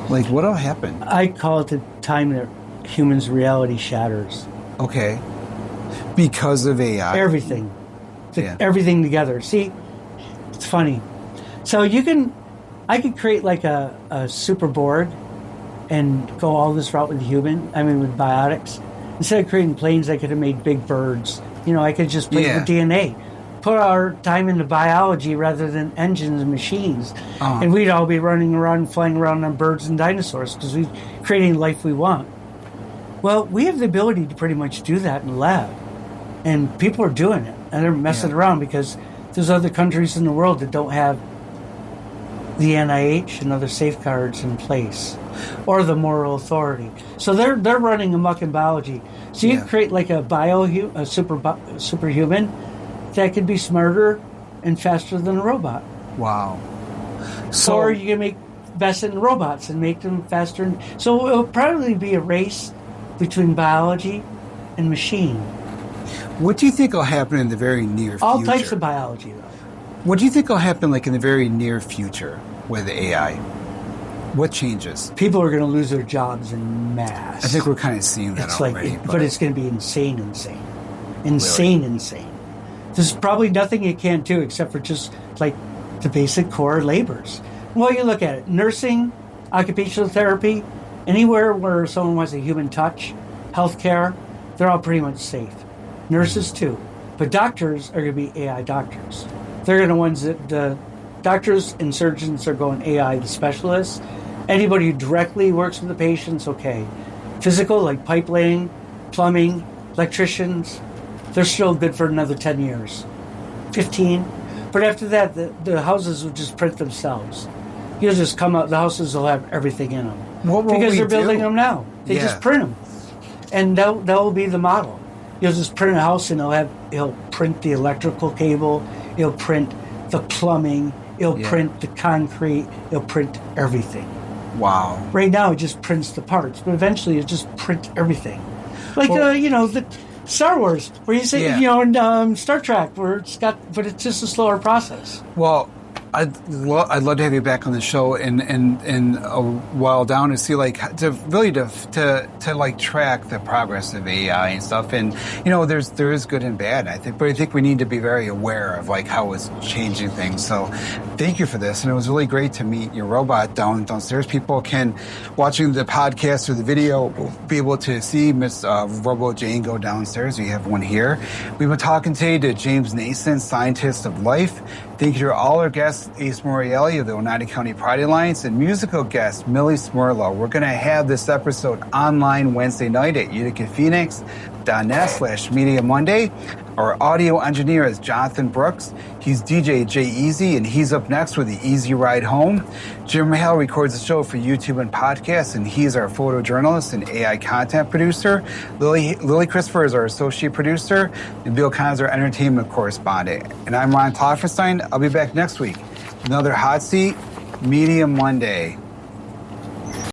Speaker 1: like what'll happen?
Speaker 5: I call it the time that humans' reality shatters.
Speaker 1: Okay. Because of AI?
Speaker 5: Everything. Everything together. See, it's funny. So I could create like a super board and go all this route with with biotics. Instead of creating planes, I could have made big birds. I could just play with DNA. Put our time into biology rather than engines and machines. And we'd all be running around, flying around on birds and dinosaurs, because we're creating the life we want. Well, we have the ability to pretty much do that in the lab. And people are doing it. And they're messing around, because there's other countries in the world that don't have the NIH and other safeguards in place, or the moral authority. So they're running amok in biology. So you create like a superhuman that could be smarter and faster than a robot.
Speaker 1: Wow.
Speaker 5: Or you can invest in robots and make them faster. So it'll probably be a race between biology and machine.
Speaker 1: What do you think will happen in the very near future?
Speaker 5: All types of biology, though.
Speaker 1: What do you think will happen, like, in the very near future with AI? What changes?
Speaker 5: People are going to lose their jobs in mass.
Speaker 1: I think we're kind of seeing that already.
Speaker 5: But it's going to be insane. There's probably nothing you can't do except for just, like, the basic core labors. Well, you look at it. Nursing, occupational therapy, anywhere where someone wants a human touch, healthcare, they're all pretty much safe. Nurses, too. But doctors are going to be AI doctors. They're going to ones that the doctors and surgeons are going AI, the specialists. Anybody who directly works with the patients, okay. Physical, like pipe laying, plumbing, electricians, they're still good for another 10 years, 15. But after that, the houses will just print themselves. You'll just come out, the houses will have everything in them. Because they're building them now. They just print them. And that will be the model. You'll just print a house and it'll print the electrical cable, it'll print the plumbing, it'll print the concrete, it'll print everything.
Speaker 1: Wow.
Speaker 5: Right now it just prints the parts, but eventually it'll just print everything. Like, the Star Wars, where you say, in Star Trek, where but it's just a slower process.
Speaker 1: Well, I'd love to have you back on the show in a while down to see, like, to like track the progress of AI and stuff. And there is good and bad, I think, but I think we need to be very aware of, like, how it's changing things. So thank you for this, and it was really great to meet your robot downstairs. People can, watching the podcast or the video, be able to see Miss Robo Jane go downstairs. We have one here. We've been talking today to James Nason, scientist of life. Thank you to all our guests, Ace Morreale of the Oneida County Pride Alliance, and musical guest Millie Szmurlo. We're going to have this episode online Wednesday night at uticaphoenix.net/Media Monday. Our audio engineer is Jonathan Brooks. He's DJ Jay Easy, and he's up next with the Easy Ride Home. Jim Hale records the show for YouTube and podcasts, and he's our photojournalist and AI content producer. Lily Christopher is our associate producer, and Bill Connors our entertainment correspondent. And I'm Ron Klopfanstein. I'll be back next week. Another Hot Seat, Media Monday.